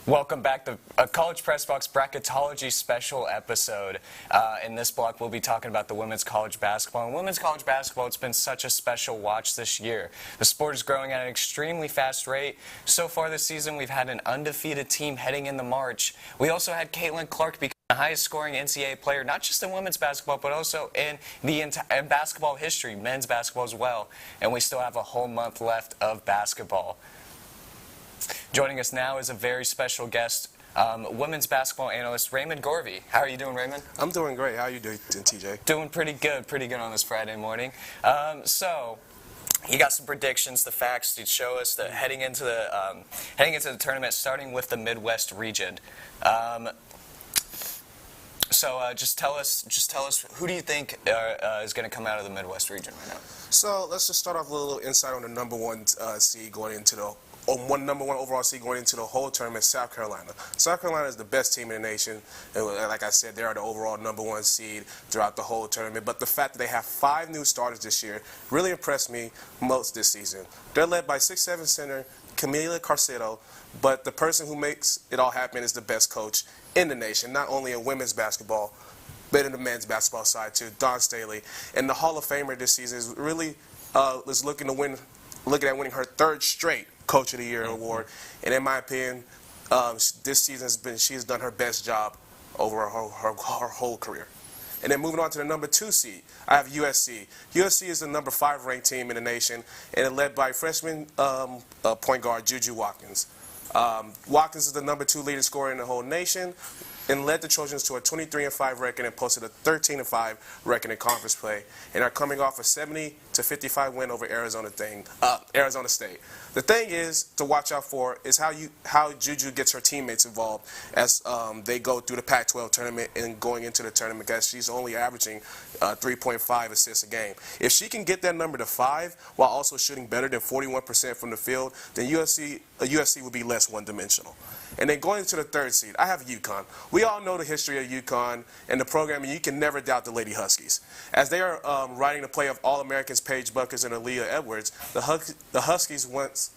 Speaker 3: Welcome back to a College Pressbox Bracketology special episode. In this block, we'll be talking about the women's college basketball. And women's college basketball, it's been such a special watch this year. The sport is growing at an extremely fast rate. So far this season, we've had an undefeated team heading into March. We also had Caitlin Clark become the highest scoring NCAA player, not just in women's basketball, but also in the entire basketball history, men's basketball as well. And we still have a whole month left of basketball. Joining us now is a very special guest, women's basketball analyst Raymond Gorvie. How are you doing, Raymond?
Speaker 7: I'm doing great. How are you doing, TJ?
Speaker 3: Doing pretty good on this Friday morning. So, you got some predictions, the facts to show us that heading into the tournament, starting with the Midwest region. Just tell us, who do you think is going to come out of the Midwest region right now?
Speaker 7: So let's just start off with a little insight on the number one seed going into the number one overall seed going into the whole tournament, South Carolina. South Carolina is the best team in the nation. And like I said, they are the overall number one seed throughout the whole tournament. But the fact that they have 5 new starters this year really impressed me most this season. They're led by 6'7" center Camila Carcedo, but the person who makes it all happen is the best coach in the nation, not only in women's basketball, but in the men's basketball side too, Dawn Staley. And the Hall of Famer this season is really looking at winning her 3rd straight Coach of the Year award. And in my opinion, this season she has done her best job over her whole career. And then moving on to the number 2 seed, I have USC. USC is the number 5 ranked team in the nation, and it's led by freshman point guard Juju Watkins. Watkins is the number 2 leading scorer in the whole nation. and led the Trojans to a 23-5 record and posted a 13-5 record in conference play, and are coming off a 70-55 win over Arizona State. The thing is to watch out for is how Juju gets her teammates involved as they go through the Pac-12 tournament and going into the tournament, as she's only averaging 3.5 assists a game. If she can get that number to 5 while also shooting better than 41% from the field, then USC will be less one-dimensional. And then going to the third seed, I have UConn. We all know the history of UConn and the program, and you can never doubt the Lady Huskies. As they are riding the play of All-Americans Paige Buckers and Aaliyah Edwards, the Huskies went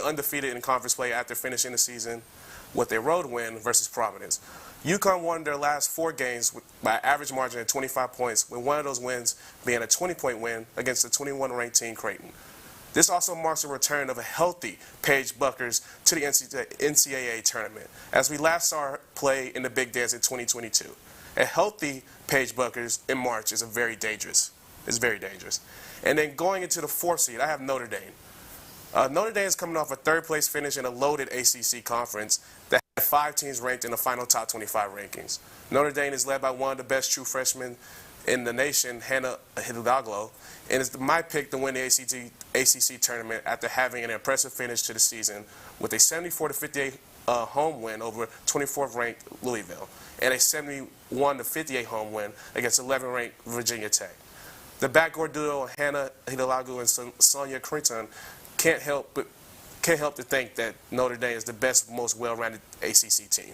Speaker 7: undefeated in conference play after finishing the season with a road win versus Providence. UConn won their last 4 games by average margin of 25 points, with one of those wins being a 20-point win against the 21-ranked team Creighton. This also marks the return of a healthy Paige Buckers to the NCAA tournament, as we last saw her play in the Big Dance in 2022. A healthy Paige Buckers in March is very dangerous. It's very dangerous. And then going into the 4th seed, I have Notre Dame. Notre Dame is coming off a 3rd-place finish in a loaded ACC conference that had 5 teams ranked in the final top 25 rankings. Notre Dame is led by one of the best true freshmen in the nation, Hannah Hidalgo, and it's my pick to win the ACC tournament after having an impressive finish to the season with a 74-58 home win over 24th-ranked Louisville and a 71-58 home win against 11th-ranked Virginia Tech. The backcourt duo Hannah Hidalgo and Sonia Creighton can't help to think that Notre Dame is the best, most well-rounded ACC team.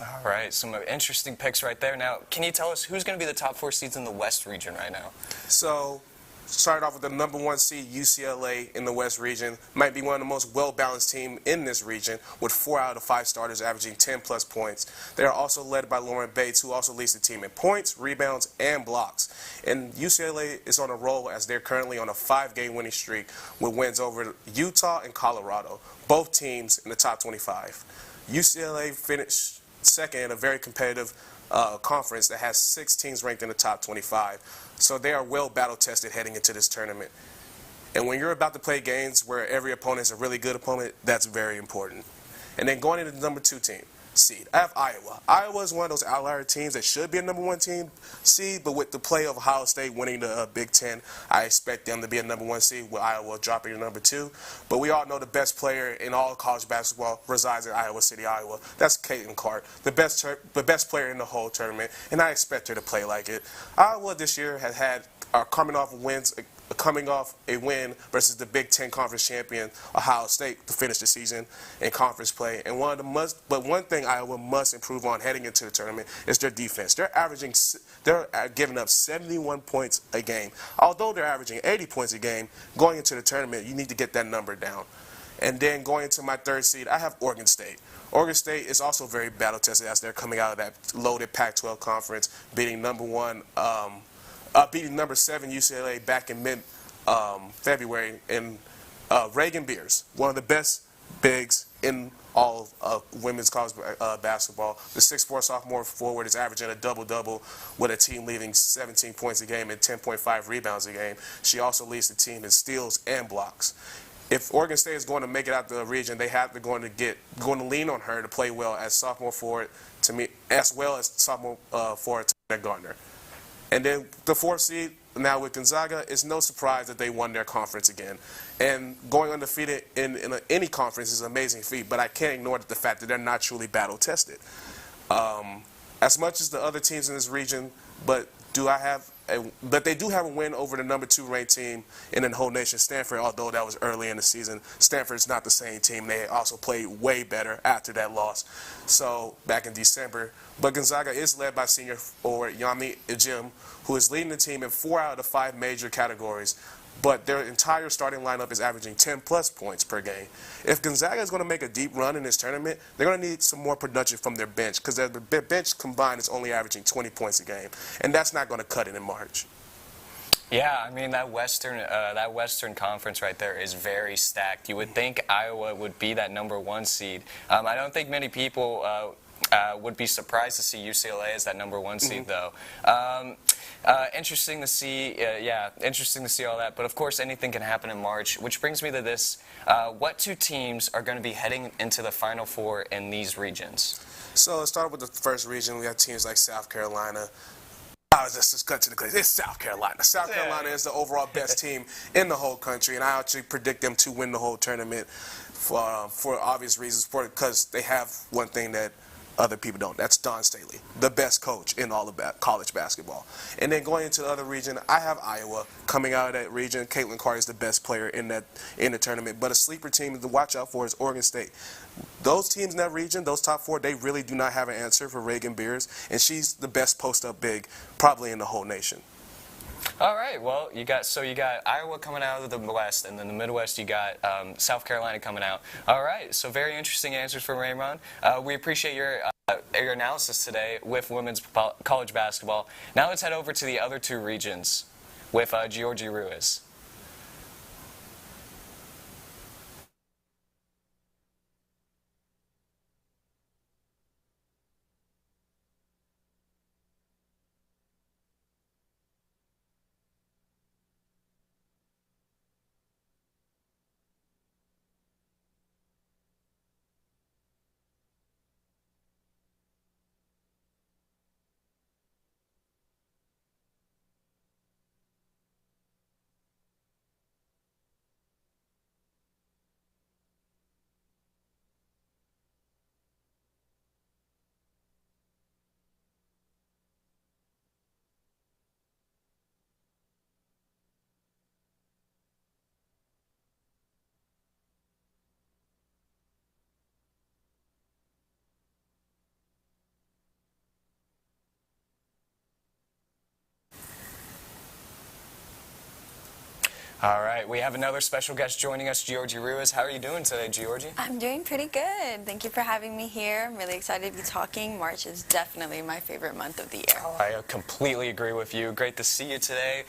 Speaker 3: All right, some interesting picks right there. Now, can you tell us who's going to be the top 4 seeds in the West region right now?
Speaker 7: So, started off with the number 1 seed, UCLA, in the West region. Might be one of the most well-balanced teams in this region, with 4 out of 5 starters averaging 10-plus points. They are also led by Lauren Bates, who also leads the team in points, rebounds, and blocks. And UCLA is on a roll as they're currently on a 5-game winning streak with wins over Utah and Colorado, both teams in the top 25. UCLA finished second in a very competitive conference that has 6 teams ranked in the top 25. So they are well battle-tested heading into this tournament. And when you're about to play games where every opponent is a really good opponent, that's very important. And then going into the number 2 seed, I have Iowa. Iowa is one of those outlier teams that should be a number 1 seed, but with the play of Ohio State winning the Big Ten, I expect them to be a number 1 seed, with Iowa dropping to number 2. But we all know the best player in all college basketball resides in Iowa City, Iowa. That's Caitlin Clark, the best player in the whole tournament, and I expect her to play like it. Iowa this year has had coming off a win versus the Big Ten Conference champion Ohio State to finish the season in conference play. And one thing Iowa must improve on heading into the tournament is their defense. They're giving up 71 points a game. Although they're averaging 80 points a game, going into the tournament, you need to get that number down. And then going into my 3rd seed, I have Oregon State. Oregon State is also very battle-tested as they're coming out of that loaded Pac-12 conference, beating number 7 UCLA back in mid-February, and Reagan Beers, one of the best bigs in all of women's college basketball. The 6'4" sophomore forward is averaging a double-double with a team leading 17 points a game and 10.5 rebounds a game. She also leads the team in steals and blocks. If Oregon State is going to make it out the region, they have to going to lean on her to play well as sophomore forward as well as sophomore forward to Gardner. And then the 4th seed, now with Gonzaga, it's no surprise that they won their conference again. And going undefeated in any conference is an amazing feat, but I can't ignore the fact that they're not truly battle-tested. As much as the other teams in this region, but they do have a win over the number 2 ranked team in the whole nation, Stanford, although that was early in the season. Stanford's not the same team. They also played way better after that loss, so back in December. But Gonzaga is led by senior forward Yami Ejim, who is leading the team in 4 out of the 5 major categories. But their entire starting lineup is averaging 10-plus points per game. If Gonzaga is going to make a deep run in this tournament, they're going to need some more production from their bench, because their bench combined is only averaging 20 points a game, and that's not going to cut it in March.
Speaker 3: Yeah, I mean, that Western Conference right there is very stacked. You would think Iowa would be that number 1 seed. I don't think many people would be surprised to see UCLA as that number 1 seed, though. Interesting to see, interesting to see all that. But of course, anything can happen in March, which brings me to this. What 2 teams are going to be heading into the Final Four in these regions?
Speaker 7: So let's start with the first region. We have teams like South Carolina. Let's cut to the clear. It's South Carolina. South Carolina is the overall best team in the whole country, and I actually predict them to win the whole tournament for obvious reasons, because they have one thing that other people don't. That's Don Staley, the best coach in all of college basketball. And then going into the other region, I have Iowa coming out of that region. Caitlin Clark is the best player in the tournament. But a sleeper team to watch out for is Oregon State. Those teams in that region, those top four, they really do not have an answer for Reagan Beers, and she's the best post-up big probably in the whole nation.
Speaker 3: All right, well, you got Iowa coming out of the West, and then the Midwest you got South Carolina coming out. All right, so very interesting answers from Raymond. We appreciate your analysis today with women's college basketball. Now let's head over to the other two regions with Giorgy Ruiz. All right, we have another special guest joining us, Giorgy Ruiz. How are you doing today, Giorgy?
Speaker 8: I'm doing pretty good. Thank you for having me here. I'm really excited to be talking. March is definitely my favorite month of the year.
Speaker 3: I completely agree with you. Great to see you today.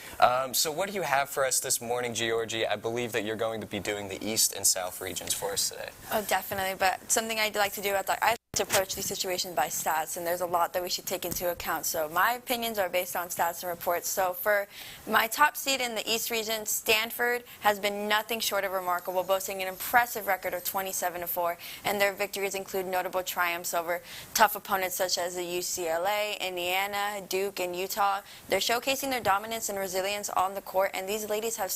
Speaker 3: So what do you have for us this morning, Giorgy? I believe that you're going to be doing the East and South regions for us today.
Speaker 8: Oh, definitely. But something I'd like to do, I like to approach these situations by stats, and there's a lot that we should take into account. So my opinions are based on stats and reports. So for my top seed in the East region, Stanford has been nothing short of remarkable, boasting an impressive record of 27-4, and their victories include notable triumphs over tough opponents such as the UCLA, Indiana, Duke, and Utah. They're showcasing their dominance and resilience on the court, and these ladies have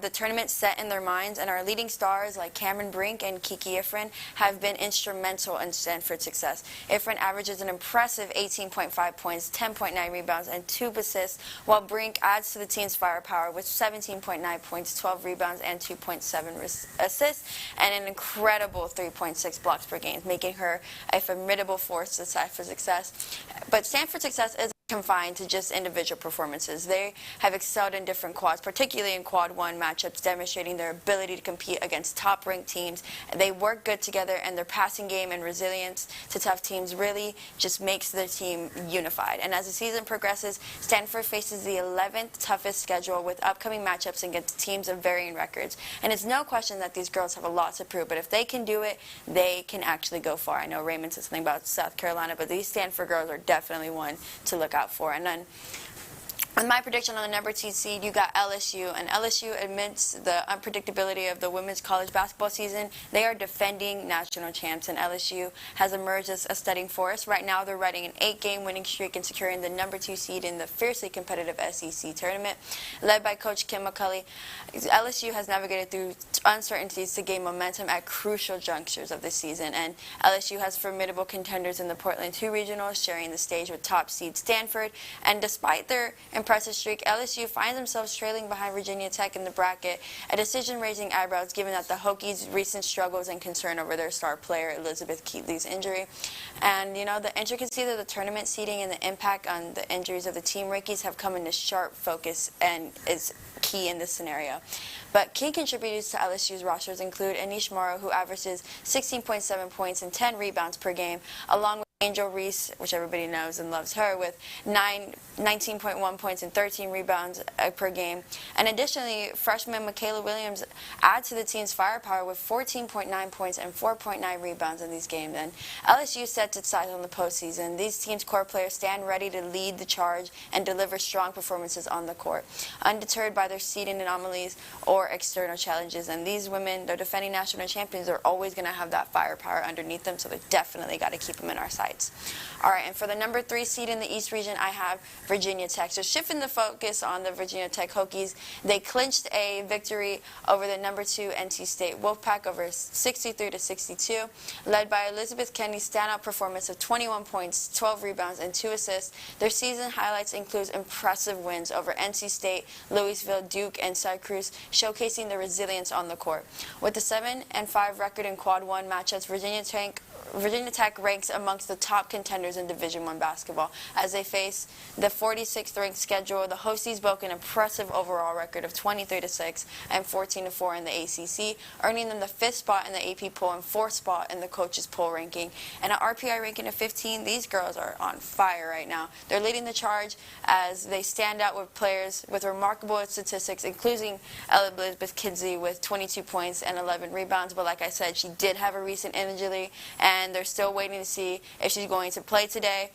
Speaker 8: the tournament set in their minds, and our leading stars like Cameron Brink and Kiki Ifrin have been instrumental in Stanford's success. Ifrin averages an impressive 18.5 points, 10.9 rebounds, and 2 assists, while Brink adds to the team's firepower with 17.9 points, 12 rebounds, and 2.7 assists, and an incredible 3.6 blocks per game, making her a formidable force to set for success. But Stanford's success is confined to just individual performances. They have excelled in different quads, particularly in quad one matchups, demonstrating their ability to compete against top-ranked teams. They work good together, and their passing game and resilience to tough teams really just makes their team unified. And as the season progresses, Stanford faces the 11th toughest schedule with upcoming matchups against teams of varying records. And it's no question that these girls have a lot to prove, but if they can do it, they can actually go far. I know Raymond said something about South Carolina, but these Stanford girls are definitely one to look out for. And then in my prediction on the number 2 seed, you got LSU, and LSU, amidst the unpredictability of the women's college basketball season, they are defending national champs, and LSU has emerged as a steady force. Right now, they're riding an 8-game winning streak and securing the number 2 seed in the fiercely competitive SEC tournament. Led by Coach Kim McCulley, LSU has navigated through uncertainties to gain momentum at crucial junctures of the season, and LSU has formidable contenders in the Portland 2 regionals, sharing the stage with top seed Stanford. And despite their impressive streak, LSU finds themselves trailing behind Virginia Tech in the bracket, a decision raising eyebrows given that the Hokies' recent struggles and concern over their star player Elizabeth Keatley's injury. And you know, the intricacies of the tournament seeding and the impact on the injuries of the team rookies have come into sharp focus and is key in this scenario. But key contributors to LSU's rosters include Anish Morrow, who averages 16.7 points and 10 rebounds per game, along with Angel Reese, which everybody knows and loves her, with 19.1 points and 13 rebounds per game. And additionally, freshman Michaela Williams adds to the team's firepower with 14.9 points and 4.9 rebounds in these games. And LSU sets its sights on the postseason. These teams' core players stand ready to lead the charge and deliver strong performances on the court, undeterred by their seeding anomalies or external challenges. And these women, they're defending national champions, are always going to have that firepower underneath them, so they definitely got to keep them in our sights. All right, and for the number 3 seed in the East region, I have Virginia Tech. So shifting the focus on the Virginia Tech Hokies, they clinched a victory over the number 2 NC State Wolfpack over 63-62, led by Elizabeth Kenny's standout performance of 21 points, 12 rebounds, and 2 assists. Their season highlights includes impressive wins over NC State, Louisville, Duke, and Syracuse, showcasing their resilience on the court. With the 7-5 record in Quad 1 matchups, Virginia Tech ranks amongst the top contenders in Division I basketball. As they face the 46th ranked schedule, the Hosties broke an impressive overall record of 23-6 and 14-4 in the ACC, earning them the 5th spot in the AP poll and 4th spot in the coaches poll ranking. And an RPI ranking of 15, these girls are on fire right now. They're leading the charge as they stand out with players with remarkable statistics, including Elizabeth Kinsey with 22 points and 11 rebounds. But like I said, she did have a recent injury, and they're still waiting to see if she's going to play today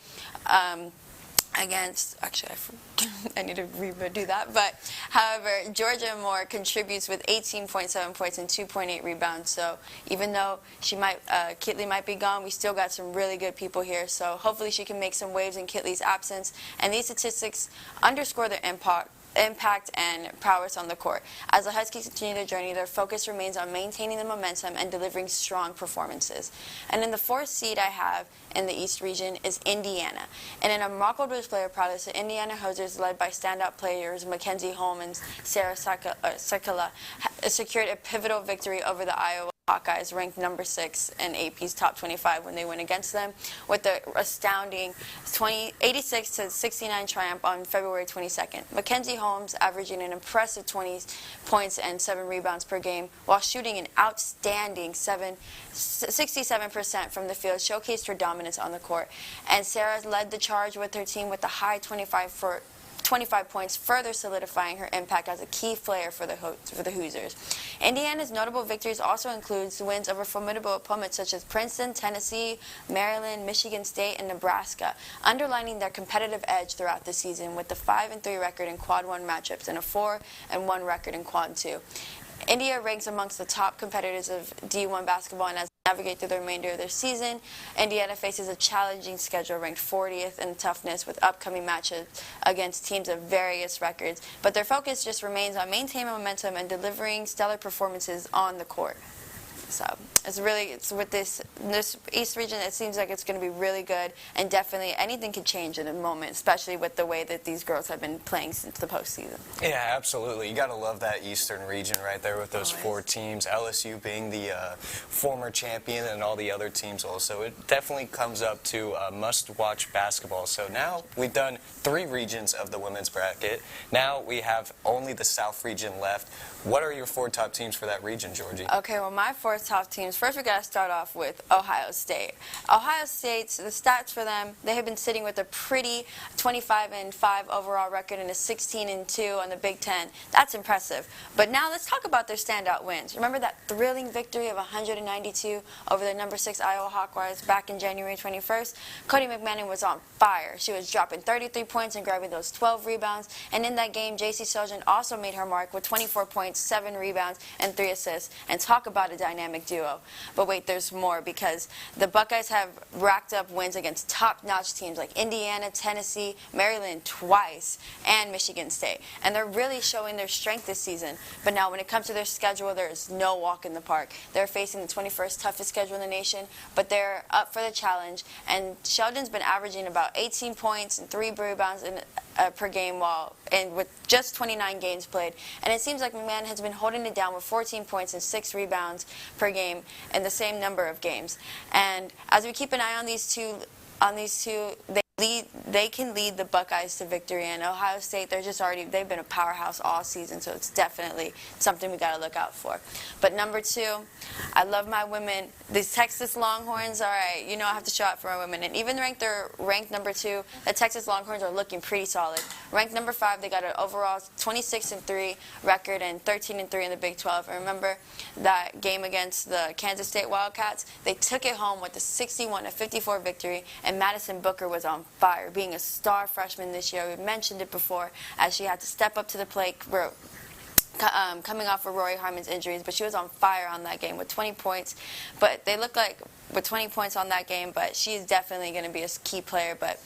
Speaker 8: against, actually I need to redo that, but however, Georgia Moore contributes with 18.7 points and 2.8 rebounds. So even though Kitley might be gone, we still got some really good people here. So hopefully she can make some waves in Kitley's absence, and these statistics underscore their impact and prowess on the court. As the Huskies continue their journey, their focus remains on maintaining the momentum and delivering strong performances. And in the 4th seed I have in the East region is Indiana. And in a remarkable display of prowess, the Indiana Hosers, led by standout players Mackenzie Holm and Sarah Sakala, secured a pivotal victory over the Iowa Hawkeyes, ranked number 6 in AP's top 25 when they went against them, with the astounding 86-69 triumph on February 22nd. Mackenzie Holmes averaging an impressive 20 points and 7 rebounds per game, while shooting an outstanding 67% from the field, showcased her dominance on the court. And Sarah led the charge with her team with the high 25 points, further solidifying her impact as a key player for the Hoosiers. Indiana's notable victories also includes wins over formidable opponents such as Princeton, Tennessee, Maryland, Michigan State, and Nebraska, underlining their competitive edge throughout the season with the 5-3 record in Quad 1 matchups and a 4-1 record in Quad 2. India ranks amongst the top competitors of D1 basketball, and as they navigate through the remainder of their season, Indiana faces a challenging schedule, ranked 40th in toughness, with upcoming matches against teams of various records. But their focus just remains on maintaining momentum and delivering stellar performances on the court. So it's with this East region, it seems like it's going to be really good, and definitely anything could change in a moment, especially with the way that these girls have been playing since the postseason.
Speaker 3: Yeah, absolutely. You got to love that Eastern region right there with those 4 teams, LSU being the former champion and all the other teams also. It definitely comes up to must-watch basketball. So now we've done 3 regions of the women's bracket. Now we have only the South region left. What are your 4 top teams for that region, Giorgy?
Speaker 8: Okay, well, my 4 top teams, first we got to start off with Ohio State. Ohio State's, the stats for them, they have been sitting with a pretty 25-5 overall record and a 16-2 on the Big Ten. That's impressive. But now let's talk about their standout wins. Remember that thrilling victory of 192 over the number 6 Iowa Hawkeyes back in January 21st? Cody McMahon was on fire. She was dropping 33 points and grabbing those 12 rebounds. And in that game, J.C. Seljan also made her mark with 24 points, 7 rebounds, and 3 assists. And talk about a dynamic duo. But wait, there's more, because the Buckeyes have racked up wins against top-notch teams like Indiana, Tennessee, Maryland twice, and Michigan State. And they're really showing their strength this season. But now when it comes to their schedule, there is no walk in the park. They're facing the 21st toughest schedule in the nation, but they're up for the challenge. And Sheldon's been averaging about 18 points and 3 rebounds per game with just 29 games played. And it seems like McMahon has been holding it down with 14 points and 6 rebounds per game in the same number of games. And as we keep an eye on these two, they lead the Buckeyes to victory. And Ohio State, they've been a powerhouse all season, so it's definitely something we got to look out for. But number 2, I love my women. These Texas Longhorns, all right, I have to show out for my women. And even they're ranked number 2, the Texas Longhorns are looking pretty solid. Ranked number 5, they got an overall 26-3 record and 13-3 in the Big 12. And remember that game against the Kansas State Wildcats? They took it home with a 61-54 victory, and Madison Booker was on fire, being a star freshman this year. We mentioned it before, as she had to step up to the plate, coming off of Rory Harmon's injuries, but she was on fire on that game with 20 points. But they look like with 20 points on that game, but she's definitely going to be a key player. But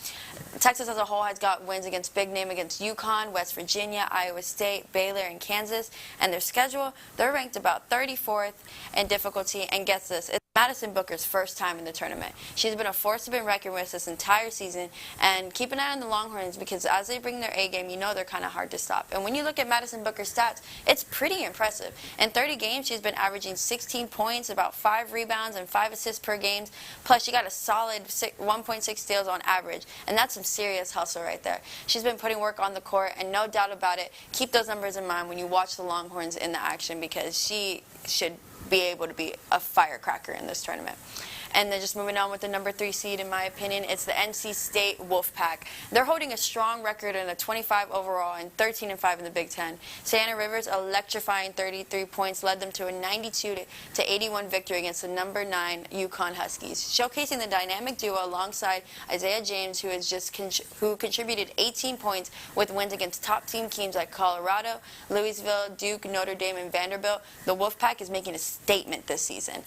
Speaker 8: Texas as a whole has got wins against big name against UConn, West Virginia, Iowa State, Baylor, and Kansas. And their schedule, they're ranked about 34th in difficulty. And guess this, it's Madison Booker's first time in the tournament. She's been a force to be reckoned with this entire season. And keep an eye on the Longhorns, because as they bring their A game, they're kind of hard to stop. And when you look at Madison Booker's stats, it's pretty impressive. In 30 games, she's been averaging 16 points, about 5 rebounds, and 5 assists per game. Plus, she got a solid 1.6 steals on average. And that's some serious hustle right there. She's been putting work on the court, and no doubt about it, keep those numbers in mind when you watch the Longhorns in the action, because she should be able to be a firecracker in this tournament. And then just moving on with the number 3 seed, in my opinion, it's the NC State Wolfpack. They're holding a strong record in a 25 overall and 13-5 in the Big Ten. Sienna Rivers' electrifying 33 points led them to a 92-81 victory against the number 9 UConn Huskies, showcasing the dynamic duo alongside Isaiah James, who contributed 18 points with wins against top team teams like Colorado, Louisville, Duke, Notre Dame, and Vanderbilt. The Wolfpack is making a statement this season.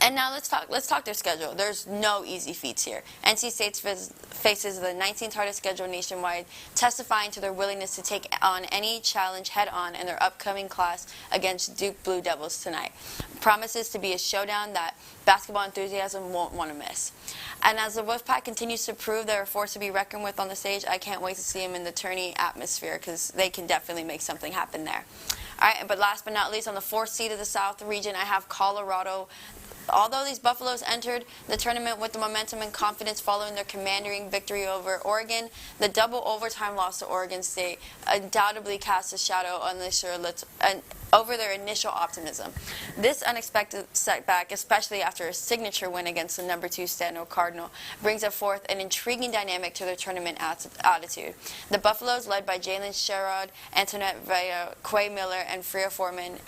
Speaker 8: And now let's talk their schedule. There's no easy feats here. NC State faces the 19th hardest schedule nationwide, testifying to their willingness to take on any challenge head-on in their upcoming class against Duke Blue Devils tonight. Promises to be a showdown that basketball enthusiasm won't want to miss. And as the Wolfpack continues to prove they're a force to be reckoned with on the stage, I can't wait to see them in the tourney atmosphere, because they can definitely make something happen there. All right, but last but not least, on the 4th seed of the South region, I have Colorado. Although these Buffaloes entered the tournament with the momentum and confidence following their commanding victory over Oregon, the double overtime loss to Oregon State undoubtedly casts a shadow on over their initial optimism. This unexpected setback, especially after a signature win against the number 2 Stanton Cardinal, brings forth an intriguing dynamic to their tournament attitude. The Buffaloes, led by Jalen Sherrod, Antoinette Vega, Quay Miller, and Freya Foreman,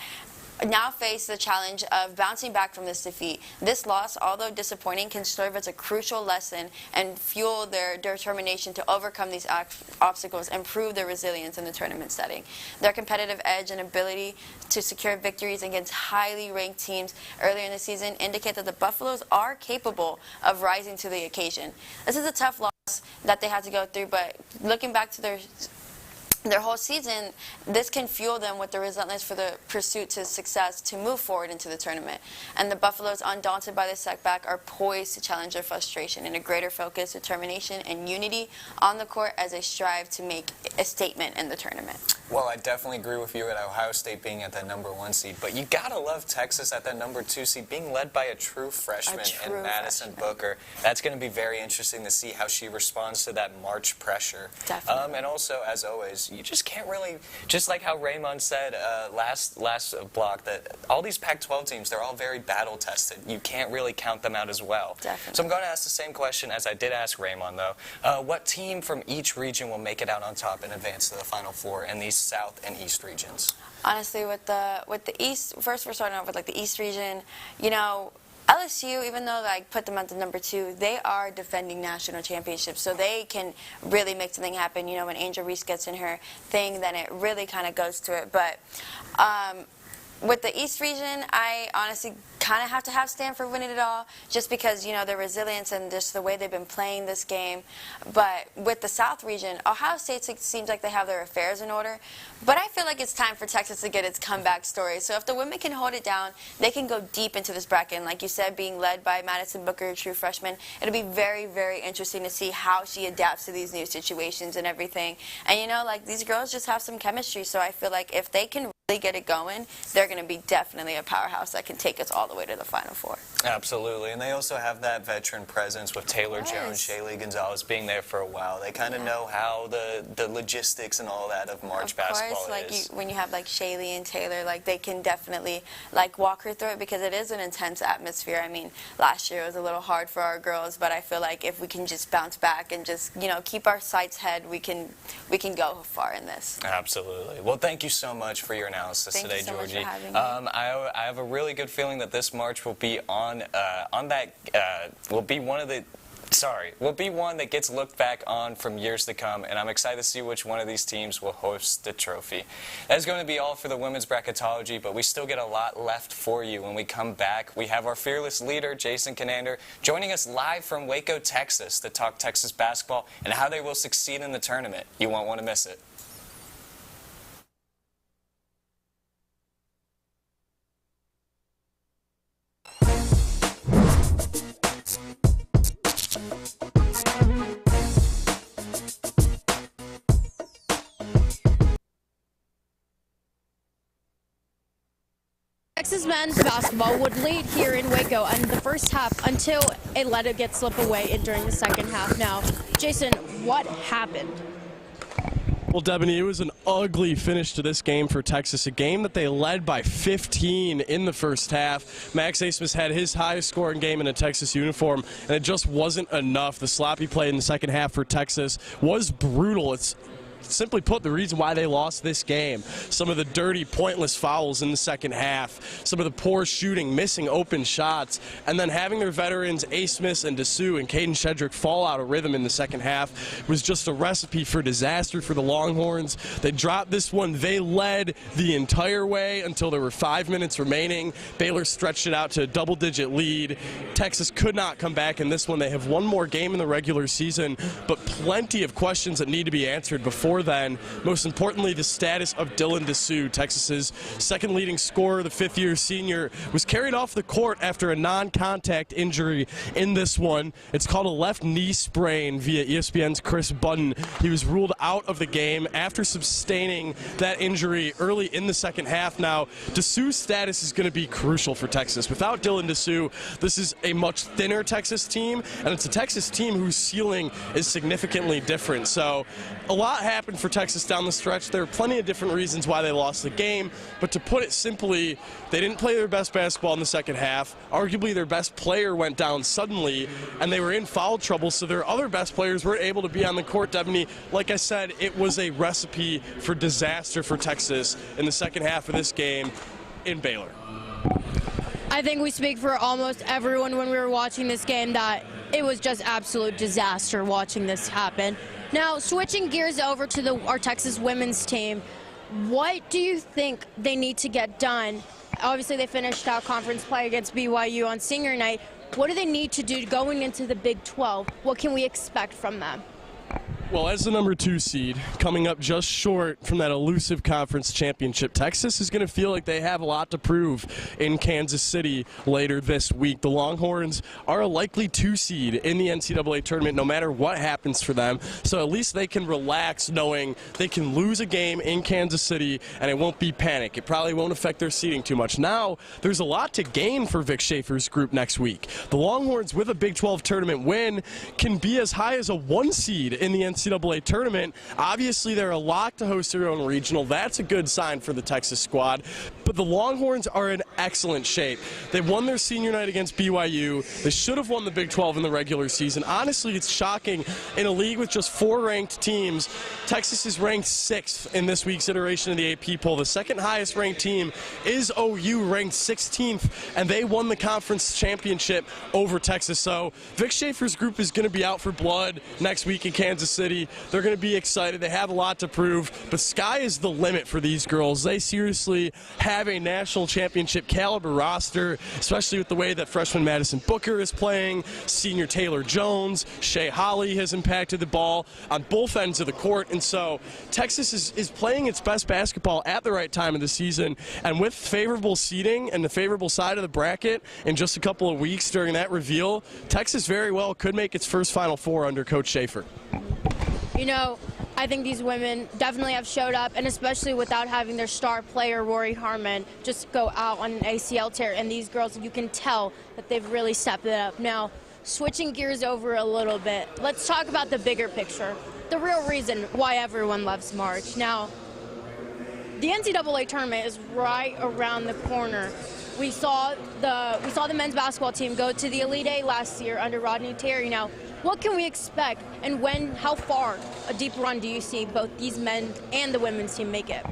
Speaker 8: now face the challenge of bouncing back from this defeat. This loss, although disappointing, can serve as a crucial lesson and fuel their determination to overcome these obstacles and prove their resilience in the tournament setting. Their competitive edge and ability to secure victories against highly ranked teams earlier in the season indicate that the Buffaloes are capable of rising to the occasion. This is a tough loss that they had to go through, but looking back to their whole season, this can fuel them with the relentless for the pursuit to success to move forward into the tournament. And the Buffaloes, undaunted by the setback, are poised to challenge their frustration in a greater focus, determination, and unity on the court as they strive to make a statement in the tournament.
Speaker 3: Well, I definitely agree with you at Ohio State being at that number 1 seed, but you gotta love Texas at that number 2 seed, being led by a true freshman in Madison Booker. That's going to be very interesting to see how she responds to that March pressure.
Speaker 8: Definitely.
Speaker 3: And also, as always, you just can't really, just like how Raymond said last block, that all these Pac-12 teams, they're all very battle-tested. You can't really count them out as well.
Speaker 8: Definitely.
Speaker 3: So I'm going to ask the same question as I did ask Raymond, though. What team from each region will make it out on top and advance to the Final Four in these South and East regions?
Speaker 8: Honestly, with the East, first we're starting off with the East region. LSU, even though I put them at the number 2, they are defending national championships, so they can really make something happen. When Angel Reese gets in her thing, then it really kind of goes to it. But with the East region, I honestly kind of have to have Stanford winning it all, just because, their resilience and just the way they've been playing this game. But with the South region, Ohio State seems like they have their affairs in order. But I feel like it's time for Texas to get its comeback story. So if the women can hold it down, they can go deep into this bracket. And like you said, being led by Madison Booker, a true freshman, it'll be very, very interesting to see how she adapts to these new situations and everything. And, these girls just have some chemistry. So I feel like if they can they get it going, they're going to be definitely a powerhouse that can take us all the way to the Final Four.
Speaker 3: Absolutely, and they also have that veteran presence with Taylor Jones, Shaylee Gonzalez being there for a while. They kind of know how the logistics and all that of March basketball is.
Speaker 8: When you have like Shaylee and Taylor, like they can definitely like walk her through it because it is an intense atmosphere. I mean, last year it was a little hard for our girls, but I feel like if we can just bounce back and just keep our sights ahead, we can go far in this.
Speaker 3: Absolutely. Well, thank you so much for your analysis today,
Speaker 8: Thank you so much
Speaker 3: Giorgy.
Speaker 8: for having me.
Speaker 3: I have a really good feeling that this March will be will be one that gets looked back on from years to come, and I'm excited to see which one of these teams will host the trophy. That's going to be all for the women's bracketology, but we still get a lot left for you. When we come back, we have our fearless leader, Jason Kinander, joining us live from Waco, Texas, to talk Texas basketball and how they will succeed in the tournament. You won't want to miss it.
Speaker 2: Texas men's basketball would lead here in Waco in the first half until it let it get slip away during the second half. Now, Jason, what happened?
Speaker 5: Well, Debanny, it was an ugly finish to this game for Texas, a game that they led by 15 in the first half. Max Asmus had his highest scoring game in a Texas uniform, and it just wasn't enough. The sloppy play in the second half for Texas was brutal. It's simply put, the reason why they lost this game. Some of the dirty, pointless fouls in the second half, some of the poor shooting, missing open shots, and then having their veterans Asmus and Dessou and Caden Shedrick fall out of rhythm in the second half was just a recipe for disaster for the Longhorns. They dropped this one. They led the entire way until there were 5 minutes remaining. Baylor stretched it out to a double-digit lead. Texas could not come back in this one. They have one more game in the regular season, but plenty of questions that need to be answered before then. Most importantly, the status of Dylan Dessou, Texas's second leading scorer. The fifth-year senior was carried off the court after a non-contact injury in this one. It's called a left knee sprain via ESPN's Chris Budden. He was ruled out of the game after sustaining that injury early in the second half. Now, Dessou's status is going to be crucial for Texas. Without Dylan Dessou, this is a much thinner Texas team, and it's a Texas team whose ceiling is significantly different. So a lot happened for Texas down the stretch. There are plenty of different reasons why they lost the game, but to put it simply, they didn't play their best basketball in the second half. Arguably their best player went down suddenly, and they were in foul trouble, so their other best players weren't able to be on the court. Debanny, like I said, it was a recipe for disaster for Texas in the second half of this game in Baylor.
Speaker 2: I think we speak for almost everyone when we were watching this game that it was just absolute disaster watching this happen. Now, switching gears over to our Texas women's team, what do you think they need to get done? Obviously, they finished out conference play against BYU on senior night. What do they need to do going into the Big 12? What can we expect from them?
Speaker 5: Well, as the number 2 seed, coming up just short from that elusive conference championship, Texas is going to feel like they have a lot to prove in Kansas City later this week. The Longhorns are a likely 2 seed in the NCAA tournament no matter what happens for them, so at least they can relax knowing they can lose a game in Kansas City and it won't be panic. It probably won't affect their seeding too much. Now, there's a lot to gain for Vic Schaefer's group next week. The Longhorns, with a Big 12 tournament win, can be as high as a 1 seed in the NCAA tournament. Obviously, they're a lock to host their own regional. That's a good sign for the Texas squad. But the Longhorns are in excellent shape. They won their senior night against BYU. They should have won the Big 12 in the regular season. Honestly, it's shocking. In a league with just 4 ranked teams, Texas is ranked 6th in this week's iteration of the AP poll. The second highest ranked team is OU, ranked 16th, and they won the conference championship over Texas. So Vic Schaefer's group is going to be out for blood next week in Kansas City. They're going to be excited. They have a lot to prove, but sky is the limit for these girls. They seriously have a national championship caliber roster, especially with the way that freshman Madison Booker is playing, senior Taylor Jones, Shea Holly has impacted the ball on both ends of the court, and so Texas is playing its best basketball at the right time of the season, and with favorable seeding and the favorable side of the bracket in just a couple of weeks during that reveal, Texas very well could make its first Final Four under Coach Schaefer.
Speaker 2: You know, I I think these women definitely have showed up, and especially without having their star player, Rory Harmon, just go out on an ACL tear. And these girls, you can tell that they've really stepped it up. Now, switching gears over a little bit, let's talk about the bigger picture, the real reason why everyone loves March. Now, the NCAA tournament is right around the corner. We saw the men's basketball team go to the Elite Eight last year under Rodney Terry. Now, what can we expect, and how far a deep run do you see both these men and the women's team make it?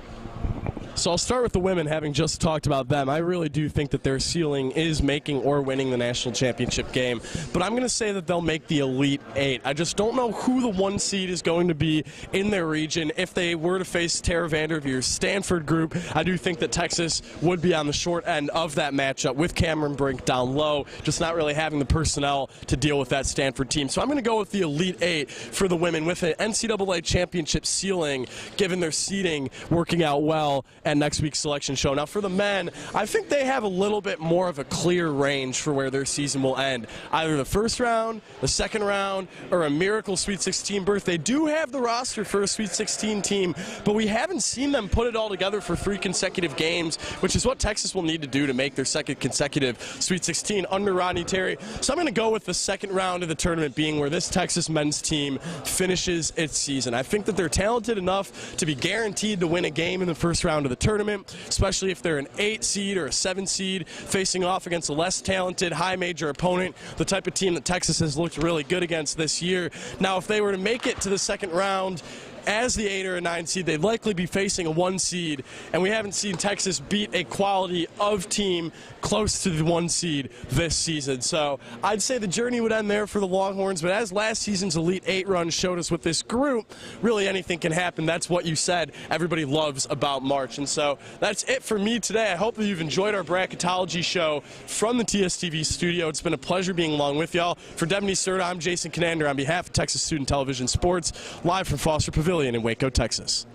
Speaker 9: So I'll start with the women, having just talked about them. I really do think that their ceiling is making or winning the national championship game, but I'm going to say that they'll make the Elite Eight. I just don't know who the 1 seed is going to be in their region. If they were to face Tara Vanderveer's Stanford group, I do think that Texas would be on the short end of that matchup with Cameron Brink down low, just not really having the personnel to deal with that Stanford team. So I'm going to go with the Elite Eight for the women with an NCAA championship ceiling, given their seeding working out well at next week's selection show. Now, for the men, I think they have a little bit more of a clear range for where their season will end. Either the first round, the second round, or a miracle Sweet 16 berth. They do have the roster for a Sweet 16 team, but we haven't seen them put it all together for 3 consecutive games, which is what Texas will need to do to make their second consecutive Sweet 16 under Rodney Terry. So I'm going to go with the second round of the tournament being where this Texas men's team finishes its season. I think that they're talented enough to be guaranteed to win a game in the first round of the tournament, especially if they're an 8 seed or a 7 seed facing off against a less talented, high major opponent, the type of team that Texas has looked really good against this year. Now, if they were to make it to the second round as the 8 or a 9 seed, they'd likely be facing a 1 seed, and we haven't seen Texas beat a quality of team close to the 1 seed this season. So I'd say the journey would end there for the Longhorns, but as last season's Elite 8 run showed us with this group, really anything can happen. That's what you said everybody loves about March. And so that's it for me today. I hope that you've enjoyed our Bracketology show from the TSTV studio. It's been a pleasure being along with y'all. For Debanny, Cerda, I'm Jason Kinander on behalf of Texas Student Television Sports, live from Foster Pavilion in Waco, Texas.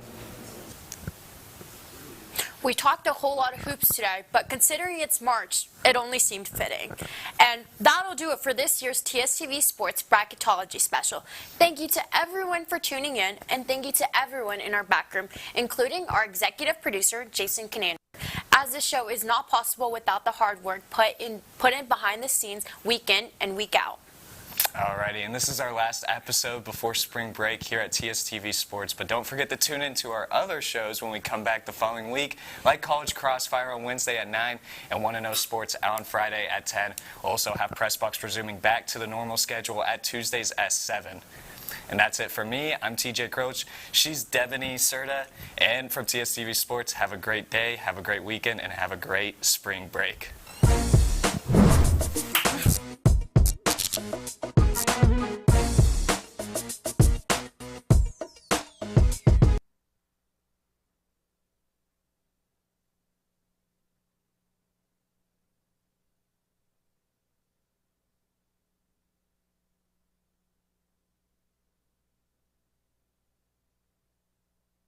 Speaker 2: We talked a whole lot of hoops today, but considering it's March, it only seemed fitting. And that'll do it for this year's TSTV Sports Bracketology special. Thank you to everyone for tuning in, and thank you to everyone in our back room, including our executive producer, Jason Kinander. As this show is not possible without the hard work put in behind the scenes week in and week out.
Speaker 3: Alrighty, and this is our last episode before spring break here at TSTV Sports, but don't forget to tune in to our other shows when we come back the following week, like College Crossfire on Wednesday at 9 and Want to Know Sports on Friday at 10. We'll also have Pressbox resuming back to the normal schedule at Tuesdays at 7. And that's it for me. I'm TJ Krilowicz. She's Debanny Cerda. And from TSTV Sports, have a great day, have a great weekend, and have a great spring break.